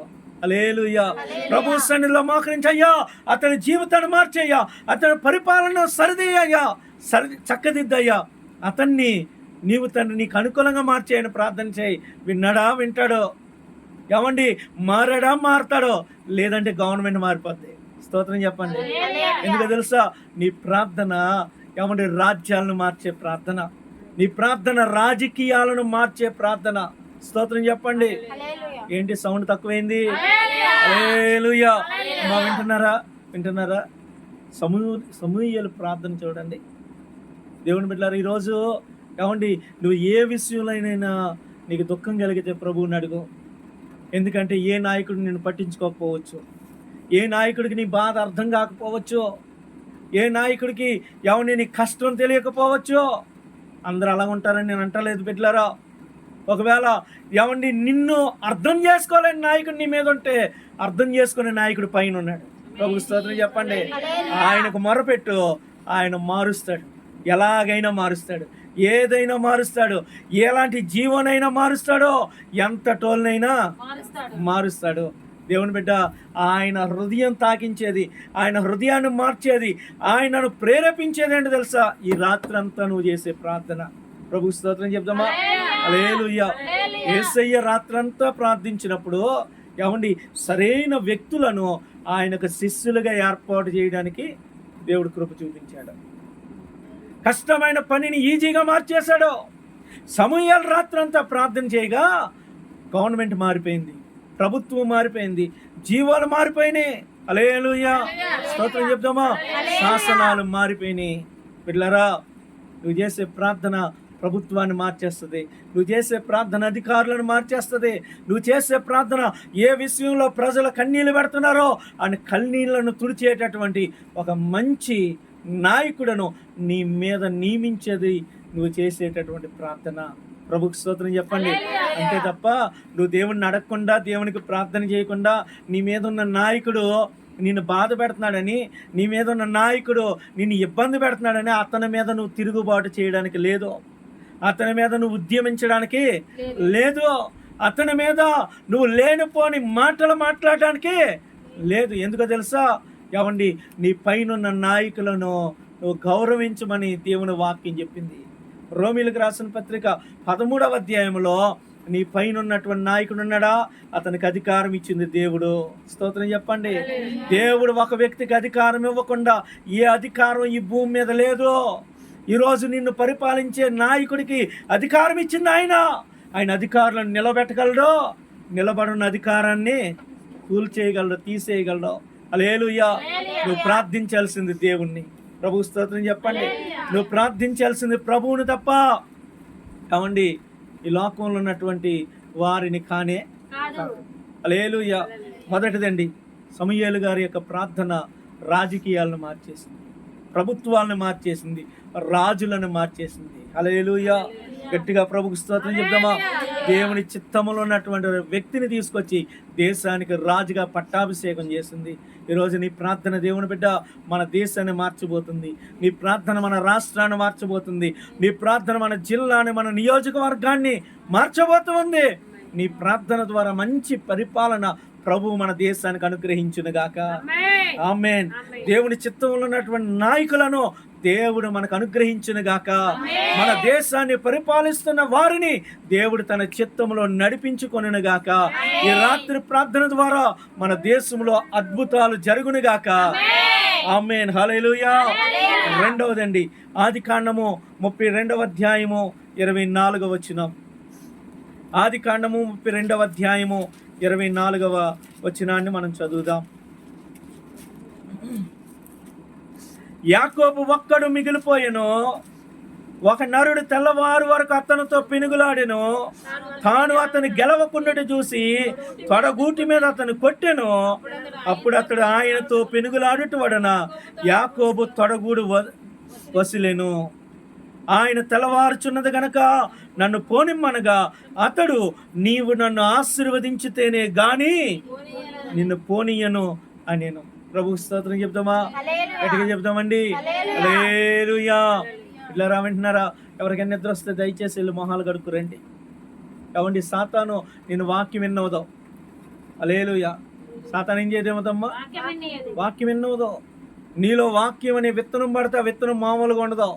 హల్లెలూయా. ప్రభు సన్నిధిలో మోకరించయ్యా, అతని జీవితాన్ని మార్చయ్యా, అతని పరిపాలన సరిదియ్యా, చక్కదిద్దయ్యా, అతన్ని నీవు తండ్రి నీకు అనుకూలంగా మార్చేయని ప్రార్థన చేయి. విన్నాడా? వింటాడు. ఏమండి, మారాడా? మారుతాడో, లేదంటే గవర్నమెంట్ మారిపోద్ది. స్తోత్రం చెప్పండి. ఎందుకు తెలుసా? నీ ప్రార్థన ఏమంటే రాజ్యాలను మార్చే ప్రార్థన, నీ ప్రార్థన రాజకీయాలను మార్చే ప్రార్థన. స్తోత్రం చెప్పండి. ఏంటి సౌండ్ తక్కువైంది? హల్లెలూయా. మా వింటున్నారా? సమూయేలు ప్రార్థన చూడండి. దేవుని బిడ్డలారా, ఈరోజు ఏమండి, నువ్వు ఏ విషయంలోనైనా నీకు దుఃఖం కలిగితే ప్రభువుని అడుగు. ఎందుకంటే ఏ నాయకుడు నిన్ను పట్టించుకోకపోవచ్చు, ఏ నాయకుడికి నీ బాధ అర్థం కాకపోవచ్చు, ఏ నాయకుడికి ఎవరిని నీ కష్టం తెలియకపోవచ్చు. అందరూ అలా ఉంటారని నేను అంటలేదు బిడ్డలారా. ఒకవేళ ఎవరిని నిన్ను అర్థం చేసుకోలేని నాయకుడు నీ మీద ఉంటే, అర్థం చేసుకునే నాయకుడు పైన ఉన్నాడు. ప్రభు స్తోత్రం చెప్పండి. ఆయనకు మొరపెట్టు, ఆయన మారుస్తాడు, ఎలాగైనా మారుస్తాడు, ఏదైనా మారుస్తాడు, ఎలాంటి జీవనైనా మారుస్తాడో, ఎంత టోల్నైనా మారుస్తాడు. దేవుని బిడ్డ, ఆయన హృదయం తాకించేది, ఆయన హృదయాన్ని మార్చేది, ఆయనను ప్రేరేపించేది ఏంటో తెలుసా? ఈ రాత్రంతా నువ్వు చేసే ప్రార్థన. ప్రభు స్తోత్రం చెప్దామా? హల్లెలూయా. యేసయ్య రాత్రంతా ప్రార్థించినప్పుడు ఏమండి, సరైన వ్యక్తులను ఆయనకు శిష్యులుగా ఏర్పాటు చేయడానికి దేవుడు కృప చూపించాడు. కష్టమైన పనిని ఈజీగా మార్చేశాడు. సమూయేలు రాత్రంతా ప్రార్థన చేయగా గవర్నమెంట్ మారిపోయింది, ప్రభుత్వం మారిపోయింది, జీవాలు మారిపోయినాయి. హల్లెలూయా, స్తోత్రం చెప్దామా? శాసనాలు మారిపోయినాయి. పిల్లరా, నువ్వు చేసే ప్రార్థన ప్రభుత్వాన్ని మార్చేస్తుంది, నువ్వు చేసే ప్రార్థన అధికారులను మార్చేస్తుంది, నువ్వు చేసే ప్రార్థన ఏ విషయంలో ప్రజలు కన్నీళ్ళు పెడుతున్నారో అని కన్నీళ్లను తుడిచేటటువంటి ఒక మంచి నాయకుడను నీ మీద నియమించేది నువ్వు చేసేటటువంటి ప్రార్థన. ప్రభుకు స్తోత్రం చెప్పండి. అంతే తప్ప నువ్వు దేవుడిని అడగకుండా, దేవునికి ప్రార్థన చేయకుండా, నీ మీద ఉన్న నాయకుడు నిన్ను బాధ పెడుతున్నాడని, నీ మీద ఉన్న నాయకుడు నిన్ను ఇబ్బంది పెడుతున్నాడని అతని మీద నువ్వు తిరుగుబాటు చేయడానికి లేదు, అతని మీద నువ్వు ఉద్యమించడానికి లేదు, అతని మీద నువ్వు లేనిపోని మాటలు మాట్లాడడానికి లేదు. ఎందుకో తెలుసా? ఏమండి, నీ పైనున్న నాయకులను నువ్వు గౌరవించమని దేవుని వాక్యం చెప్పింది. రోమీలకు రాసిన పత్రిక 13వ అధ్యాయంలో నీ పైన ఉన్నటువంటి నాయకుడు ఉన్నాడా, అతనికి అధికారం ఇచ్చింది దేవుడు. స్తోత్రం చెప్పండి. దేవుడు ఒక వ్యక్తికి అధికారం ఇవ్వకుండా ఏ అధికారం ఈ భూమి మీద లేదు. ఈరోజు నిన్ను పరిపాలించే నాయకుడికి అధికారం ఇచ్చింది ఆయన. ఆయన అధికారులను నిలబెట్టగలడు, నిలబడిన అధికారాన్ని కూల్చేయగలడు, తీసేయగలడు. హల్లెలూయా. నువ్వు ప్రార్థించాల్సింది దేవుణ్ణి. ప్రభు స్తోత్రం చెప్పండి. నువ్వు ప్రార్థించాల్సింది ప్రభువుని తప్ప కావండి ఈ లోకంలో ఉన్నటువంటి వారిని కానే కాదు. హల్లెలూయా. మొదటిదండి, సమూయేలు గారి యొక్క ప్రార్థన రాజకీయాలను మార్చేసింది, ప్రభుత్వాలను మార్చేసింది, రాజులను మార్చేసింది. హల్లెలూయా. గట్టిగా ప్రభుకు స్తోత్రం చెప్దామా? దేవుని చిత్తములో ఉన్నటువంటి వ్యక్తిని తీసుకొచ్చి దేశానికి రాజుగా పట్టాభిషేకం చేసింది. ఈరోజు నీ ప్రార్థన దేవుని బిడ్డ మన దేశాన్ని మార్చబోతుంది, నీ ప్రార్థన మన రాష్ట్రాన్ని మార్చబోతుంది, నీ ప్రార్థన మన జిల్లాని, మన నియోజకవర్గాన్ని మార్చబోతుంది. నీ ప్రార్థన ద్వారా మంచి పరిపాలన ప్రభు మన దేశానికి అనుగ్రహించునుగాక. ఆమేన్. దేవుని చిత్తంలో ఉన్నటువంటి నాయకులను దేవుడు మనకు అనుగ్రహించునుగాక. మన దేశాన్ని పరిపాలిస్తున్న వారిని దేవుడు తన చిత్తంలో నడిపించుకొనుగాక. ఈ రాత్రి ప్రార్థన ద్వారా మన దేశంలో అద్భుతాలు జరుగునుగాక. ఆమేన్. హల్లెలూయా. రెండవదండి, ఆదికాండము 32వ అధ్యాయము 24వ వచనం. ఆదికాండము 32వ అధ్యాయము 24వ వచనాన్ని మనం చదువుదాం. యాకోబు ఒక్కడు మిగిలిపోయెను, ఒక నరుడు తెల్లవారు వరకు అతనితో పెనుగులాడెను. తాను అతని గెలవకుండాటి చూసి తొడగూటి మీద అతను కొట్టెను. అప్పుడు అతడు ఆయనతో పెనుగులాడుట వలన యాకోబు తొడగూడు వసిలెను. ఆయన తెల్లవారుచున్నది గనక నన్ను పోనిమ్మనగా అతడు, నీవు నన్ను ఆశీర్వదించితేనే గాని నిన్ను పోనీయను అనేను. ప్రభు స్తోత్రం చెప్తామా? గట్టిగా చెప్తామండి. హల్లెలూయా. ఇట్లా వింటున్నారా? ఎవరికైనా నిద్ర వస్తే దయచేసి వెళ్ళి మొహాలు కడుక్కు రండి. ఏమండి, సాతాను నేను వాక్యం విన్నవుదాం. హల్లెలూయా. సాతాను ఏం చేయదేమవుతామ్మా? వాక్యం విన్నవుదాం. నీలో వాక్యం అనే విత్తనం పడితే ఆ విత్తనం మామూలుగా ఉండదు.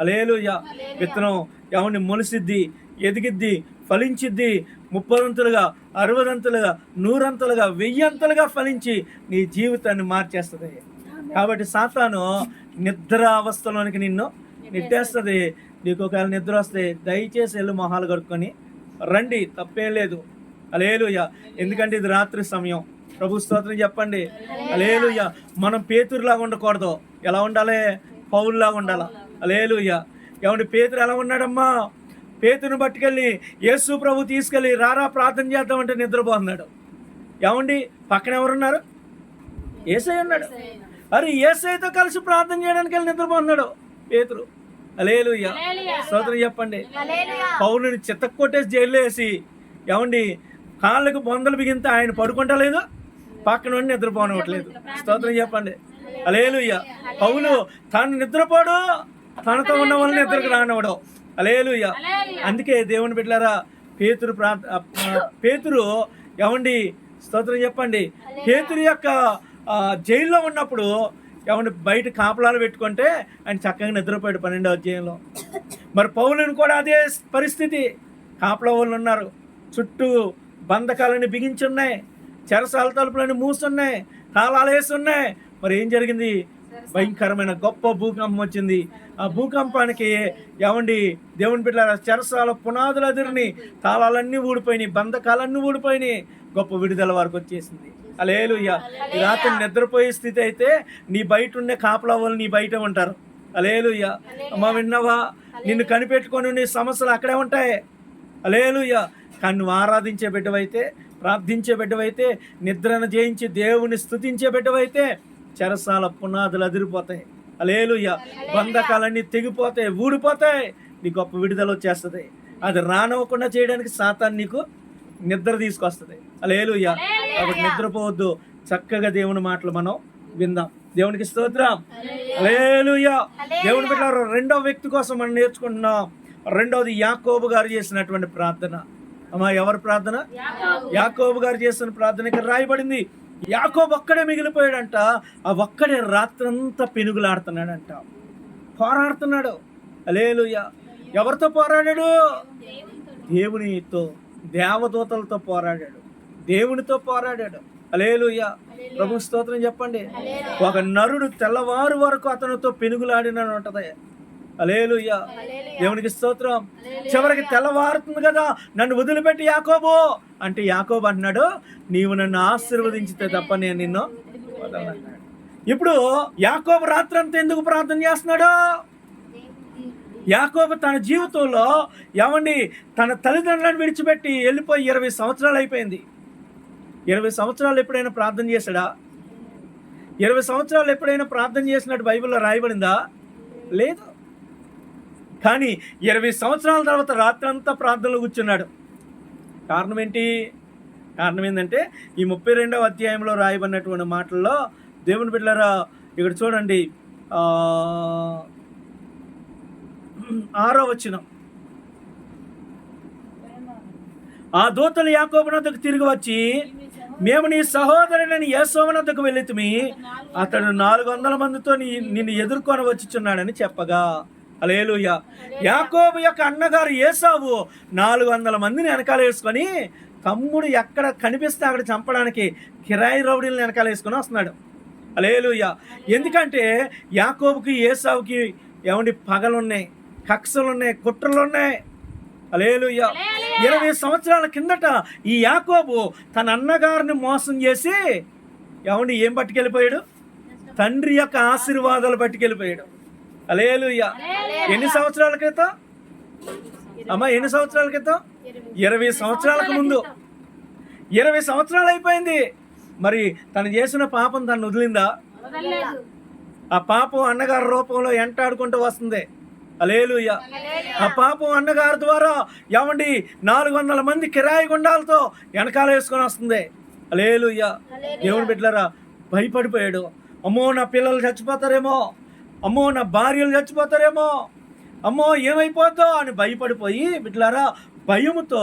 హల్లెలూయా. విత్తనం ఏమండి మొలిసిద్ది, ఎదిగిద్ది, ఫలించిద్ది. 30 అంతలుగా, 60 అంతలుగా, 100 అంతలుగా, 1000 అంతలుగా ఫలించి నీ జీవితాన్ని మార్చేస్తుంది. కాబట్టి సాతాను నిద్ర అవస్థలోనికి నిన్ను నెట్టేస్తుంది. నీకు ఒకవేళ నిద్ర వస్తే దయచేసి వెళ్ళి మొహాలు కడుక్కొని రండి, తప్పేం లేదు. హల్లెలూయా. ఎందుకంటే ఇది రాత్రి సమయం. ప్రభు స్తోత్రం చెప్పండి. హల్లెలూయా. మనం పేతురులాగా ఉండకూడదు. ఎలా ఉండాలి? పౌలులాగా ఉండాలి. హల్లెలూయా. ఏమండి, పేతురు ఎలా ఉన్నాడమ్మా? పేతురుని పట్టుకెళ్ళి యేసు ప్రభు తీసుకెళ్ళి రారా ప్రార్థన చేద్దామంటే నిద్రపోతున్నాడు. ఏమండి, పక్కన ఎవరున్నారు? యేసయ్య ఉన్నాడు. అరే, యేసయ్యతో కలిసి ప్రార్థన చేయడానికి వెళ్ళి నిద్రపోతున్నాడు పేతురు. హల్లెలూయా. స్తోత్రం చెప్పండి. పౌలుని చిత్తకొట్టేసి జైల్లో వేసి ఏమండి కాళ్ళకు బొందలు బిగింతే ఆయన పడుకుంటలేదు, పక్కన ఉండి నిద్రపోనట్లేదు. స్తోత్రం చెప్పండి. హల్లెలూయా. పౌలు తాను నిద్రపోడు, తనతో ఉన్న వాళ్ళని నిద్రకు రానివ్వడు. హల్లెలూయా. అందుకే దేవుని బిడ్డలారా, పేతురు ఏమండి స్తోత్రం చెప్పండి, పేతురు యొక్క జైల్లో ఉన్నప్పుడు ఏమండి బయట కాపలాలు పెట్టుకుంటే ఆయన చక్కగా నిద్రపోయాడు 12వ అధ్యాయంలో. మరి పౌలుని కూడా అదే పరిస్థితి. కాపలా వాళ్ళు ఉన్నారు, చుట్టూ బంధకాలని బిగించున్నాయి, చెరసాల తలుపులని మూసున్నాయి, తాళాలు వేసున్నాయి. మరి ఏం జరిగింది? భయంకరమైన గొప్ప భూకంపం వచ్చింది. ఆ భూకంపానికి ఏమండి దేవుని బిడ్డలారా, చెరసాల పునాదులు అదిరిని, తాళాలన్నీ ఊడిపోయినాయి, బంధకాలన్నీ ఊడిపోయినాయి. గొప్ప విడుదల వరకు వచ్చేసింది. హల్లెలూయా. ఈ రాత్రి నిద్రపోయే స్థితి అయితే నీ బయట ఉండే కాపలా వాళ్ళు నీ బయట ఉంటారు. హల్లెలూయా. అమ్మా, విన్నావా? నిన్ను కనిపెట్టుకొని నీ సమస్యలు అక్కడే ఉంటాయి. హల్లెలూయా. కానీ నువ్వు ఆరాధించే బిడ్డవైతే, ప్రార్థించే బిడ్డవైతే, నిద్రను జయించి దేవుని స్తుతించే బిడ్డవైతే చెరసాల పునాదులు అదిరిపోతాయి. హల్లెలూయా. బంధకాలన్నీ తెగిపోతాయి, ఊడిపోతాయి. నీ గొప్ప విడుదల వచ్చేస్తుంది. అది రానివ్వకుండా చేయడానికి సాతాను నీకు నిద్ర తీసుకొస్తుంది. హల్లెలూయా. కాబట్టి నిద్రపోవద్దు. చక్కగా దేవుని మాటలు మనం విందాం. దేవునికి స్తోత్రం. హల్లెలూయా. దేవుని బిడ్డలారా, రెండవ వ్యక్తి కోసం మనం నేర్చుకుంటున్నాం. రెండవది యాకోబు గారు చేసినటువంటి ప్రార్థన. అమ్మా, ఎవరి ప్రార్థన? యాకోబు గారు చేసిన ప్రార్థన ఇక్కడ రాయబడింది. యాకోబు ఒక్కడే మిగిలిపోయాడంట. ఆ ఒక్కడే రాత్రంతా పెనుగులాడుతున్నాడంట, పోరాడుతున్నాడు. హల్లెలూయా. ఎవరితో పోరాడాడు? దేవునితో, దేవదూతలతో పోరాడాడు, దేవునితో పోరాడాడు. హల్లెలూయా. ప్రభు స్తోత్రం చెప్పండి. ఒక నరుడు తెల్లవారు వరకు అతనితో పెనుగులాడినని ఉంటది. హల్లెలూయా. దేవునికి స్తోత్రం. చివరికి తెల్లవారుతుంది కదా, నన్ను వదిలిపెట్టి యాకోబు అంటే యాకోబు అంటున్నాడు, నీవు నన్ను ఆశీర్వదించితే తప్ప నేను నిన్ను వదలనన్నాడు. ఇప్పుడు యాకోబు రాత్రంతా ఎందుకు ప్రార్థన చేస్తున్నాడు? యాకోబు తన జీవితంలో ఏమండి తన తల్లిదండ్రులను విడిచిపెట్టి వెళ్ళిపోయి 20 సంవత్సరాలు అయిపోయింది. 20 సంవత్సరాలు ఎప్పుడైనా ప్రార్థన చేశాడా? 20 సంవత్సరాలు ఎప్పుడైనా ప్రార్థన చేసినట్టు బైబిల్లో రాయబడిందా? లేదు. కానీ 20 సంవత్సరాల తర్వాత రాత్రంతా ప్రార్థనలో కూర్చున్నాడు. కారణం ఏంటి? కారణం ఏంటంటే ఈ 32వ అధ్యాయంలో రాయబడినటువంటి మాటల్లో దేవుని బిడ్డలారా, ఇక్కడ చూడండి 6వ వచనం. ఆ దూతలు యాకోబునొద్దకు తిరిగి వచ్చి, మేము నీ సహోదరుని యేసోవనొద్దకు వెళ్ళితిమి, అతడు 400 మందితో నిన్ను ఎదుర్కొని వచ్చిచున్నాడని చెప్పగా. హల్లెలూయా. యాకోబు యొక్క అన్నగారు ఏసావు 400 మందిని వెనకాల వేసుకొని, తమ్ముడు ఎక్కడ కనిపిస్తే అక్కడ చంపడానికి కిరాయి రౌడీలను వెనకాల వేసుకొని వస్తున్నాడు. హల్లెలూయా. ఎందుకంటే యాకోబుకి ఏసావుకి ఏమండి పగలున్నాయి, కక్షలున్నాయి, కుట్రలున్నాయి. హల్లెలూయా. 20 సంవత్సరాల కిందట ఈ యాకోబు తన అన్నగారిని మోసం చేసి ఏం పట్టుకెళ్ళిపోయాడు? తండ్రి యొక్క ఆశీర్వాదాలు పట్టుకెళ్ళిపోయాడు. హల్లెలూయా. ఎన్ని సంవత్సరాల క్రితం అమ్మా? ఎన్ని సంవత్సరాల క్రితం? 20 సంవత్సరాలకు ముందు. 20 సంవత్సరాలు అయిపోయింది. మరి తను చేసిన పాపం తను వదిలిందా? ఆ పాపం అన్నగారి రూపంలో ఎంటాడుకుంటూ వస్తుంది. హల్లెలూయా. ఆ పాపం అన్నగారి ద్వారా 400 మంది కిరాయి గుండాలతో వెనకాల వేసుకొని వస్తుంది. హల్లెలూయా. దేవుని బిడ్డలారా, భయపడిపోయాడు. అమ్మో నా పిల్లలు చచ్చిపోతారేమో, అమ్మో నా భార్యలు చచ్చిపోతారేమో, అమ్మో ఏమైపోద్దో అని భయపడిపోయి బిడ్డలారా భయముతో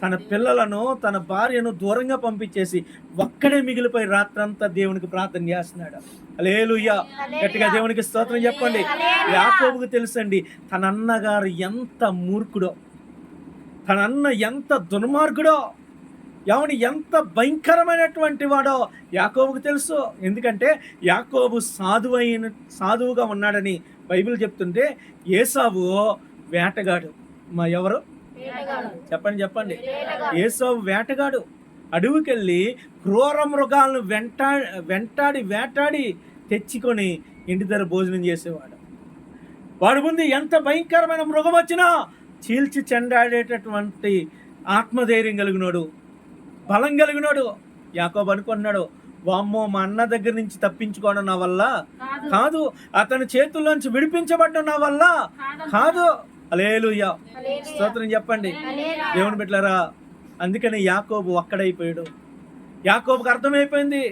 తన పిల్లలను తన భార్యను దూరంగా పంపించేసి ఒక్కడే మిగిలిపోయి రాత్రంతా దేవునికి ప్రార్థన చేస్తున్నాడు. హల్లెలూయా. గట్టిగా దేవునికి స్తోత్రం చెప్పండి. యాకోబుకు తెలుసండి తన అన్నగారు ఎంత మూర్ఖుడో, తన అన్న ఎంత దుర్మార్గుడో, ఎంత భయంకరమైనటువంటి వాడో యాకోబుకు తెలుసు. ఎందుకంటే యాకోబు సాధువుగా ఉన్నాడని బైబిల్ చెప్తుంటే ఏసావు వేటగాడు. ఎవరు చెప్పండి? ఏసావు వేటగాడు. అడవికెళ్ళి క్రూర మృగాలను వేటాడి తెచ్చుకొని ఇంటి దగ్గర భోజనం చేసేవాడు. వాడి ముందు ఎంత భయంకరమైన మృగం వచ్చినా చీల్చి చెండాడేటటువంటి ఆత్మధైర్యం కలిగినోడు, బలం కలిగినోడు. యాకోబు అనుకున్నాడు, వామ్మో మా అన్న దగ్గర నుంచి తప్పించుకోవడం నా వల్ల కాదు, అతని చేతుల్లోంచి విడిపించబడ్డం నా వల్ల కాదు. హల్లెలూయా. స్తోత్రం చెప్పండి దేవుని బిడ్డలారా. అందుకని యాకోబు ఒక్కడైపోయాడు. యాకోబుకి అర్థమైపోయింది,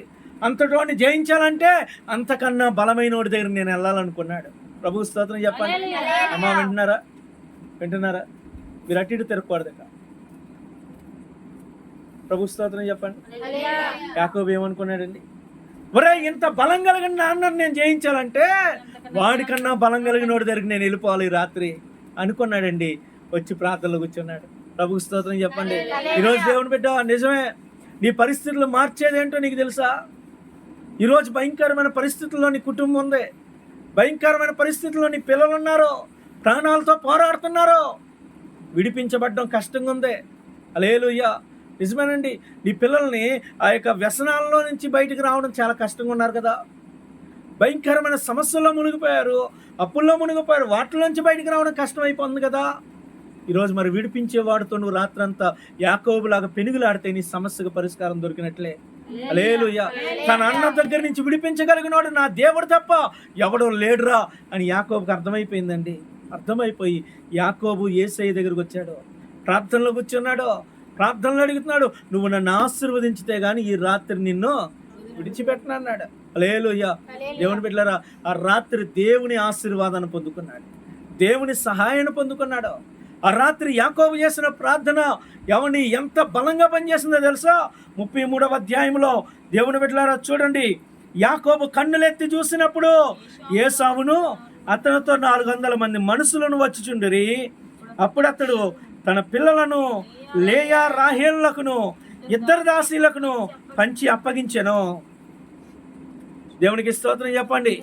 అంతటోని జయించాలంటే అంతకన్నా బలమైనోడి దగ్గర నేను వెళ్ళాలనుకున్నాడు. ప్రభు స్తోత్రం చెప్పండి. అమ్మా వింటున్నారా? మీరు అటు ఇటు తిరగకూడదట. ప్రభు స్తోత్రం చెప్పండి. యాకోబు ఏమనుకున్నాడండి? ఒరే ఇంత బలం కలిగిన నాన్నని నేను జయించాలంటే వాడికన్నా బలం కలిగినోడి దగ్గరికి నేను వెళ్ళిపోవాలి రాత్రి అనుకున్నాడండి. వచ్చి ప్రార్థనలో కూర్చున్నాడు. ప్రభు స్తోత్రం చెప్పండి. ఈరోజు దేవుని బిడ్డ, నిజమే, నీ పరిస్థితులు మార్చేదేంటో నీకు తెలుసా? ఈరోజు భయంకరమైన పరిస్థితుల్లో నీ కుటుంబం ఉంది, భయంకరమైన పరిస్థితుల్లో నీ పిల్లలు ఉన్నారు, ప్రాణాలతో పోరాడుతున్నారు, విడిపించబడ్డం కష్టంగా ఉంది. హల్లెలూయా. నిజమేనండి. నీ పిల్లల్ని ఆ యొక్క వ్యసనాల్లో నుంచి బయటకు రావడం చాలా కష్టంగా ఉన్నారు కదా. భయంకరమైన సమస్యల్లో మునిగిపోయారు, అప్పుల్లో మునిగిపోయారు, వాటిలోంచి బయటకు రావడం కష్టమైపోతుంది కదా. ఈరోజు మరి విడిపించేవాడుతో నువ్వు రాత్రంతా యాకోబులాగా పెనుగులాడితే నీ సమస్యకు పరిష్కారం దొరికినట్లే. హల్లెలూయా. తన అన్న దగ్గర నుంచి విడిపించగలిగినాడు నా దేవుడు తప్ప ఎవడో లేడురా అని యాకోబుకి అర్థమైపోయిందండి. అర్థమైపోయి యాకోబు యేసయ్య దగ్గరకు వచ్చాడు, ప్రార్థనలో కూర్చున్నాడు, ప్రార్థనలు అడుగుతున్నాడు, నువ్వు నన్ను ఆశీర్వదించితే గానీ ఈ రాత్రి నిన్ను విడిచిపెట్టనన్నాడు. హల్లెలూయా. దేవుని బిడ్డలారా, ఆ రాత్రి దేవుని ఆశీర్వాదాన్ని పొందుకున్నాడు, దేవుని సహాయాన్ని పొందుకున్నాడు. ఆ రాత్రి యాకోబు చేసిన ప్రార్థన ఎంత బలంగా పనిచేసిందో తెలుసా? 33వ అధ్యాయంలో దేవుని బిడ్డలారా చూడండి, యాకోబు కన్నులెత్తి చూసినప్పుడు ఏసావును అతనితో 400 మంది మనుషులను వచ్చిచుండిరి. అప్పుడు అతడు తన పిల్లలను లేయా రాహేలులకును 2 దాసీలకును పంచి అప్పగించెను. దేవునికి స్తోత్రం చెప్పండి.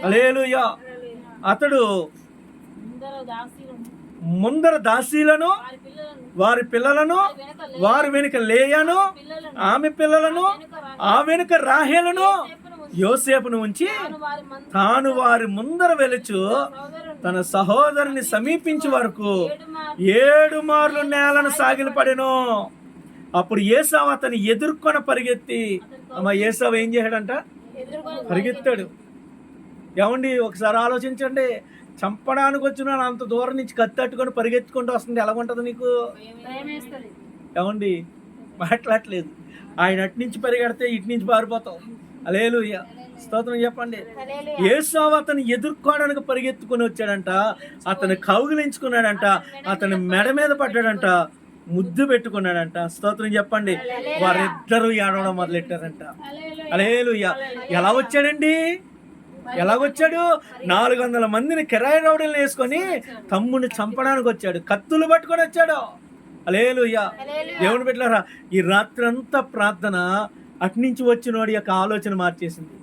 హల్లెలూయా. అతడు ముందర దాసీలను, వారి పిల్లలను, వారి వెనుక లేయాను, ఆమె పిల్లలను, ఆ వెనుక రాహేలును, యోసేపును ఉంచి తాను వారి ముందర వెలుచు తన సహోదరుని సమీపించే వరకు 7 మార్లు నేలను సాగిలపడెను. అప్పుడు ఏసావు అతని ఎదుర్కొన పరిగెత్తి, ఏసావు ఏం చేశాడంట? పరిగెత్తాడు. ఏమండి ఒకసారి ఆలోచించండి, చంపడానికి వచ్చిన అంత దూరం నుంచి కత్తట్టుకొని పరిగెత్తుకుంటూ వస్తుంది, ఎలా ఉంటుంది నీకు? ఏమండి మాట్లాడలేదు. ఆయన అటు నుంచి పరిగెడితే ఇటు నుంచి పారిపోతావు. హల్లెలూయా. స్తోత్రం చెప్పండి. ఏసావు అతను ఎదుర్కోవడానికి పరిగెత్తుకుని వచ్చాడంట, అతను కౌగిలించుకున్నాడంట, అతని మెడ మీద పడ్డాడంట, ముద్దు పెట్టుకున్నాడంట. స్తోత్రం చెప్పండి. వారిద్దరూ ఏడవడం మొదలెట్టారంట. హల్లెలూయా. ఎలా వచ్చాడండి? ఎలాగొచ్చాడు? 400 మందిని కిరాయి రౌడీలను వేసుకొని తమ్ముడిని చంపడానికి వచ్చాడు, కత్తులు పట్టుకొని వచ్చాడు. హల్లెలూయా. దేవుని బిడ్డలారా, ఈ రాత్రంతా ప్రార్థన అట్నుంచి వచ్చినోడి యొక్క ఆలోచన మార్చేసింది.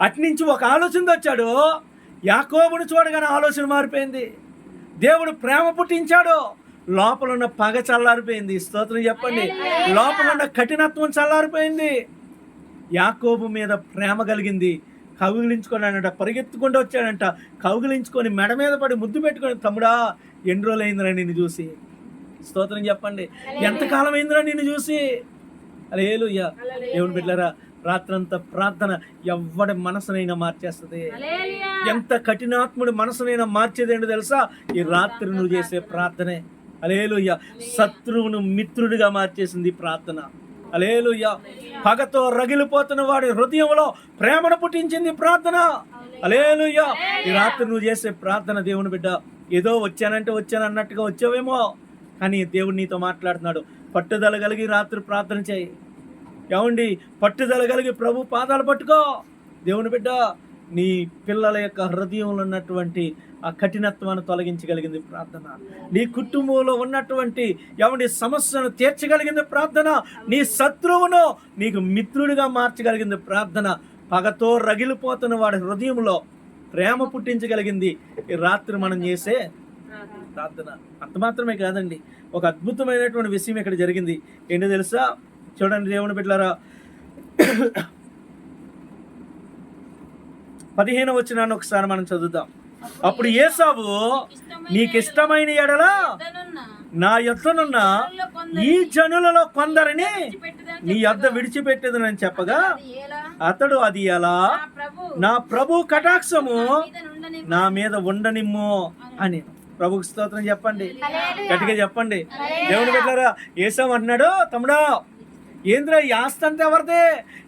అట్నుంచి ఒక ఆలోచన వచ్చాడు, యాకోబును చూడగానే ఆలోచన మారిపోయింది. దేవుడు ప్రేమ పుట్టించాడు, లోపల ఉన్న పగ చల్లారిపోయింది. స్తోత్రం చెప్పండి. లోపల ఉన్న కఠినత్వం చల్లారిపోయింది. యాకోబు మీద ప్రేమ కలిగింది. కౌగిలించుకున్నాడంట, పరిగెత్తుకుంటూ వచ్చాడంట. కౌగిలించుకొని మెడ మీద పడి ముద్దు పెట్టుకొని, తమ్ముడా ఎన్ని రోజులైందిరా నిన్ను చూసి. స్తోత్రం చెప్పండి. ఎంతకాలం అయిందిరా నిన్ను చూసి. హల్లెలూయా. దేవుని బిడ్డలారా, రాత్రంతా ప్రార్థన ఎవడి మనసునైనా మార్చేస్తుంది. ఎంత కఠినాత్ముడి మనసునైనా మార్చేది ఏంటో తెలుసా? ఈ రాత్రి నువ్వు చేసే ప్రార్థనే. హల్లెలూయా. శత్రువును మిత్రుడిగా మార్చేసింది ప్రార్థన. హల్లెలూయా. పగతో రగిలిపోతున్న వాడి హృదయంలో ప్రేమను పుట్టించింది ప్రార్థన. హల్లెలూయా. ఈ రాత్రి నువ్వు చేసే ప్రార్థన, దేవుని బిడ్డ, ఏదో వచ్చానంటే వచ్చాను అన్నట్టుగా వచ్చావేమో, కానీ దేవుడు నీతో మాట్లాడుతున్నాడు. పట్టుదల కలిగి రాత్రి ప్రార్థన చేయి. ఏమండి, పట్టుదల కలిగి ప్రభు పాదాలు పట్టుకో. దేవుని బిడ్డ, నీ పిల్లల యొక్క హృదయంలో ఉన్నటువంటి ఆ కఠినత్వాన్ని తొలగించగలిగింది ప్రార్థన. నీ కుటుంబంలో ఉన్నటువంటి ఏమండి సమస్యను తీర్చగలిగింది ప్రార్థన. నీ శత్రువును నీకు మిత్రుడిగా మార్చగలిగింది ప్రార్థన. పగతో రగిలిపోతున్న వాడి హృదయంలో ప్రేమ పుట్టించగలిగింది ఈ రాత్రి మనం చేసే ప్రార్థన. అంత మాత్రమే కాదండి, ఒక అద్భుతమైనటువంటి విషయం ఇక్కడ జరిగింది. ఏంటో తెలుసా? చూడండి దేవుని బిడ్డలారా, 15వ వచనాన్ని ఒకసారి మనం చదువుతాం. అప్పుడు ఏసావు, నీకిష్టమైన ఎడల నా యొద్దనున్న ఈ జనులలో కొందరిని నీ యొద్ద విడిచిపెట్టేదనని చెప్పగా, అతడు అది ఎలా? నా ప్రభు కటాక్షము నా మీద ఉండనిమ్ము అని. ప్రభుకి స్తోత్రం చెప్పండి, గట్టిగా చెప్పండి. దేవుని బిడ్డలారా, ఏసావు అంటున్నాడు, తమ్ముడా ఏంద్రా ఈ ఆస్తి అంతా ఎవరిదే?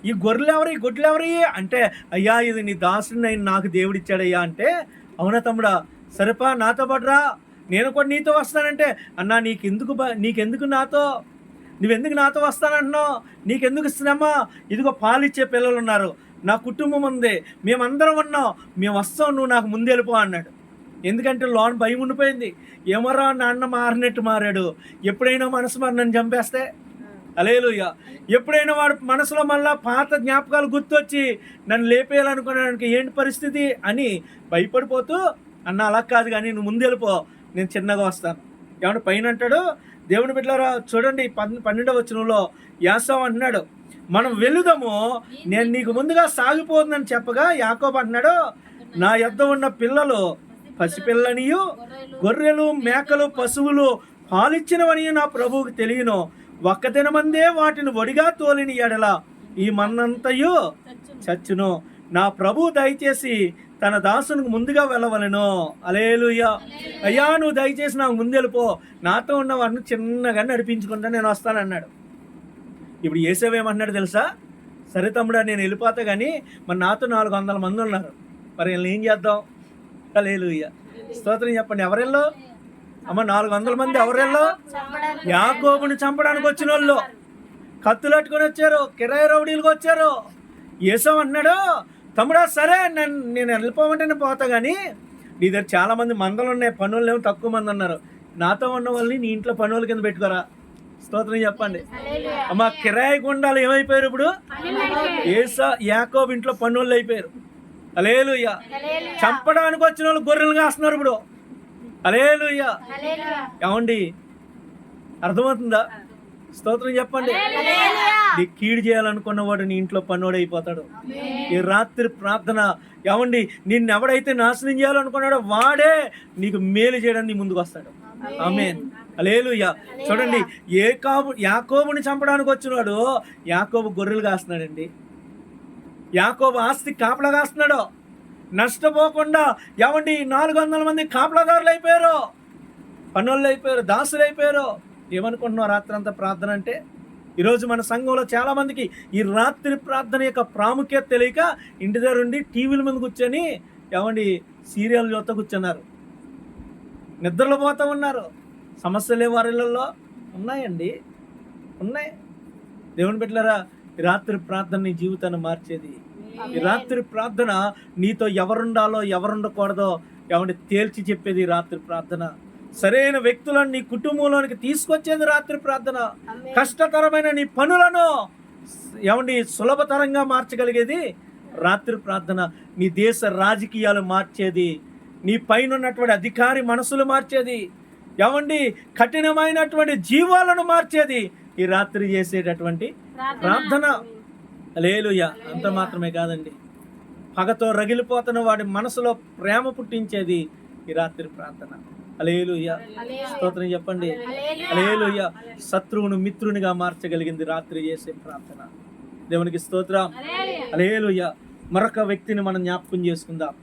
ఈ గొర్రెలు ఎవరు? ఈ గొడ్లు ఎవరు అంటే, అయ్యా ఇది నీ దాసుని నాకు దేవుడిచ్చాడయ్యా అంటే, అవునా తమ్ముడా, సరిపా నాతో పడరా, నేను కూడా నీతో వస్తానంటే, అన్నా నీకెందుకు నాతో, నువ్వెందుకు నాతో వస్తానంటున్నావు? నీకెందుకు శ్రమ? ఇదిగో పాలిచ్చే పిల్లలు ఉన్నారు, నా కుటుంబం ఉంది, మేమందరం ఉన్నాం, మేము వస్తాం, నువ్వు నాకు ముందు వెళ్ళిపో అన్నాడు. ఎందుకంటే లోన్ భయం ఉండిపోయింది. ఏమరా నాన్న మారినట్టు మారాడు, ఎప్పుడైనా మనసు మరి నన్ను చంపేస్తే. హల్లెలూయా. ఎప్పుడైనా వాడు మనసులో మళ్ళా పాత జ్ఞాపకాలు గుర్తొచ్చి నన్ను లేపేయాలనుకున్నానికి ఏంటి పరిస్థితి అని భయపడిపోతూ, అన్న అలా కాదు కానీ నువ్వు ముందు వెళ్ళిపో, నేను చిన్నగా వస్తాను. ఏమన్నా పైన అంటాడు. దేవుని బిడ్డలారా చూడండి, 12వ వచనంలో యాకోబు అంటున్నాడు, మనం వెళుదాము, నేను నీకు ముందుగా సాగిపోతుందని చెప్పగా యాకోబు అంటున్నాడు, నా యొద్ద ఉన్న పిల్లలు పసిపిల్లనియు గొర్రెలు మేకలు పశువులు పాలిచ్చినవని నా ప్రభువుకు తెలియను. ఒక్క దినమందే వాటిని ఒడిగా తోలిని ఎడల ఈ మన్నంతయు చచ్చును. నా ప్రభు దయచేసి తన దాసునికి ముందుగా వెళ్ళవలను. హల్లెలూయా. అయ్యా నువ్వు దయచేసి నాకు ముందు వెళ్ళిపో, నాతో ఉన్న వాడిని చిన్నగా నడిపించుకుంటా నేను వస్తానన్నాడు. ఇప్పుడు ఏసేవేమన్నాడు తెలుసా? సరే తమ్ముడా నేను వెళ్ళిపోతా కానీ మరి నాతో 400 మంది ఉన్నారు, మరి వీళ్ళని ఏం చేద్దాం? హల్లెలూయా. స్తోత్రం చెప్పండి. ఎవరెల్లో అమ్మ 400 మంది ఎవరెల్లో? యాకోబుని చంపడానికి వచ్చిన వాళ్ళు, కత్తులు పట్టుకొని వచ్చారు, కిరాయి రౌడీలకు వచ్చారు. ఏసావు అన్నాడు, తమ్ముడా సరే నేను వెళ్ళిపోమంటే నేను పోతా కానీ నీ దగ్గర చాలా మంది మందలు ఉన్నాయి, పనులు ఏమో తక్కువ మంది ఉన్నారు, నాతో ఉన్న వాళ్ళని నీ ఇంట్లో పనుల కింద పెట్టుకోరా. స్తోత్రం చెప్పండి. అమ్మ కిరాయి గుండాలు ఏమైపోయారు ఇప్పుడు? యాకోబు ఇంట్లో పనులు అయిపోయారు. హల్లెలూయా. చంపడానికి వచ్చిన వాళ్ళు గొర్రెలు కాస్తున్నారు ఇప్పుడు. హల్లెలూయా. ఏమండి అర్థమవుతుందా? స్తోత్రం చెప్పండి. నీ కీడు చేయాలనుకున్నవాడు నీ ఇంట్లో పన్నోడు అయిపోతాడు. ఈ రాత్రి ప్రార్థన, ఏమండి నిన్నెవడైతే నాశనం చేయాలనుకున్నాడో వాడే నీకు మేలు చేయడానికి నీ ముందుకు వస్తాడు. ఆమేన్. హల్లెలూయా. చూడండి, యాకోబుని చంపడానికి వచ్చినాడు, యాకోబు గొర్రెలు కాస్తున్నాడండి. యాకోబు ఆస్తి కాపలా కాస్తున్నాడు. నష్టపోకుండా ఏమండి 400 మంది కాపలాదారులు అయిపోయారు, పనులు అయిపోయారు, దాసులు అయిపోయారు. ఏమనుకుంటున్నావు రాత్రంతా ప్రార్థన అంటే? ఈరోజు మన సంఘంలో చాలామందికి ఈ రాత్రి ప్రార్థన యొక్క ప్రాముఖ్యత తెలియక ఇంటి దగ్గర ఉండి టీవీల మీద కూర్చొని ఏమండి సీరియల్ చూస్తూ కూర్చున్నారు, నిద్రలో పోతూ ఉన్నారు. సమస్యలే వారిళ్ళల్లో ఉన్నాయండి, ఉన్నాయి. దేవుని బిడ్డలారా, ఈ రాత్రి ప్రార్థన నీ జీవితాన్ని మార్చేది. ఈ రాత్రి ప్రార్థన నీతో ఎవరుండాలో ఎవరుండకూడదో ఏమంటే తేల్చి చెప్పేది రాత్రి ప్రార్థన. సరైన వ్యక్తులను నీ కుటుంబంలోనికి తీసుకొచ్చేది రాత్రి ప్రార్థన. కష్టతరమైన నీ పనులను ఏమండి సులభతరంగా మార్చగలిగేది రాత్రి ప్రార్థన. నీ దేశ రాజకీయాలు మార్చేది, నీ పైన ఉన్నటువంటి అధికారి మనసులు మార్చేది, ఏమండి కఠినమైనటువంటి జీవాలను మార్చేది ఈ రాత్రి చేసేటటువంటి ప్రార్థన. హల్లెలూయా. అంత మాత్రమే కాదండి, పగతో రగిలిపోతున్న వాడి మనసులో ప్రేమ పుట్టించేది ఈ రాత్రి ప్రార్థన. హల్లెలూయా. స్తోత్రం చెప్పండి. హల్లెలూయా. శత్రువును మిత్రునిగా మార్చగలిగింది రాత్రి చేసే ప్రార్థన. దేవునికి స్తోత్రం. హల్లెలూయా. మరొక వ్యక్తిని మనం జ్ఞాపకం చేసుకుందాం.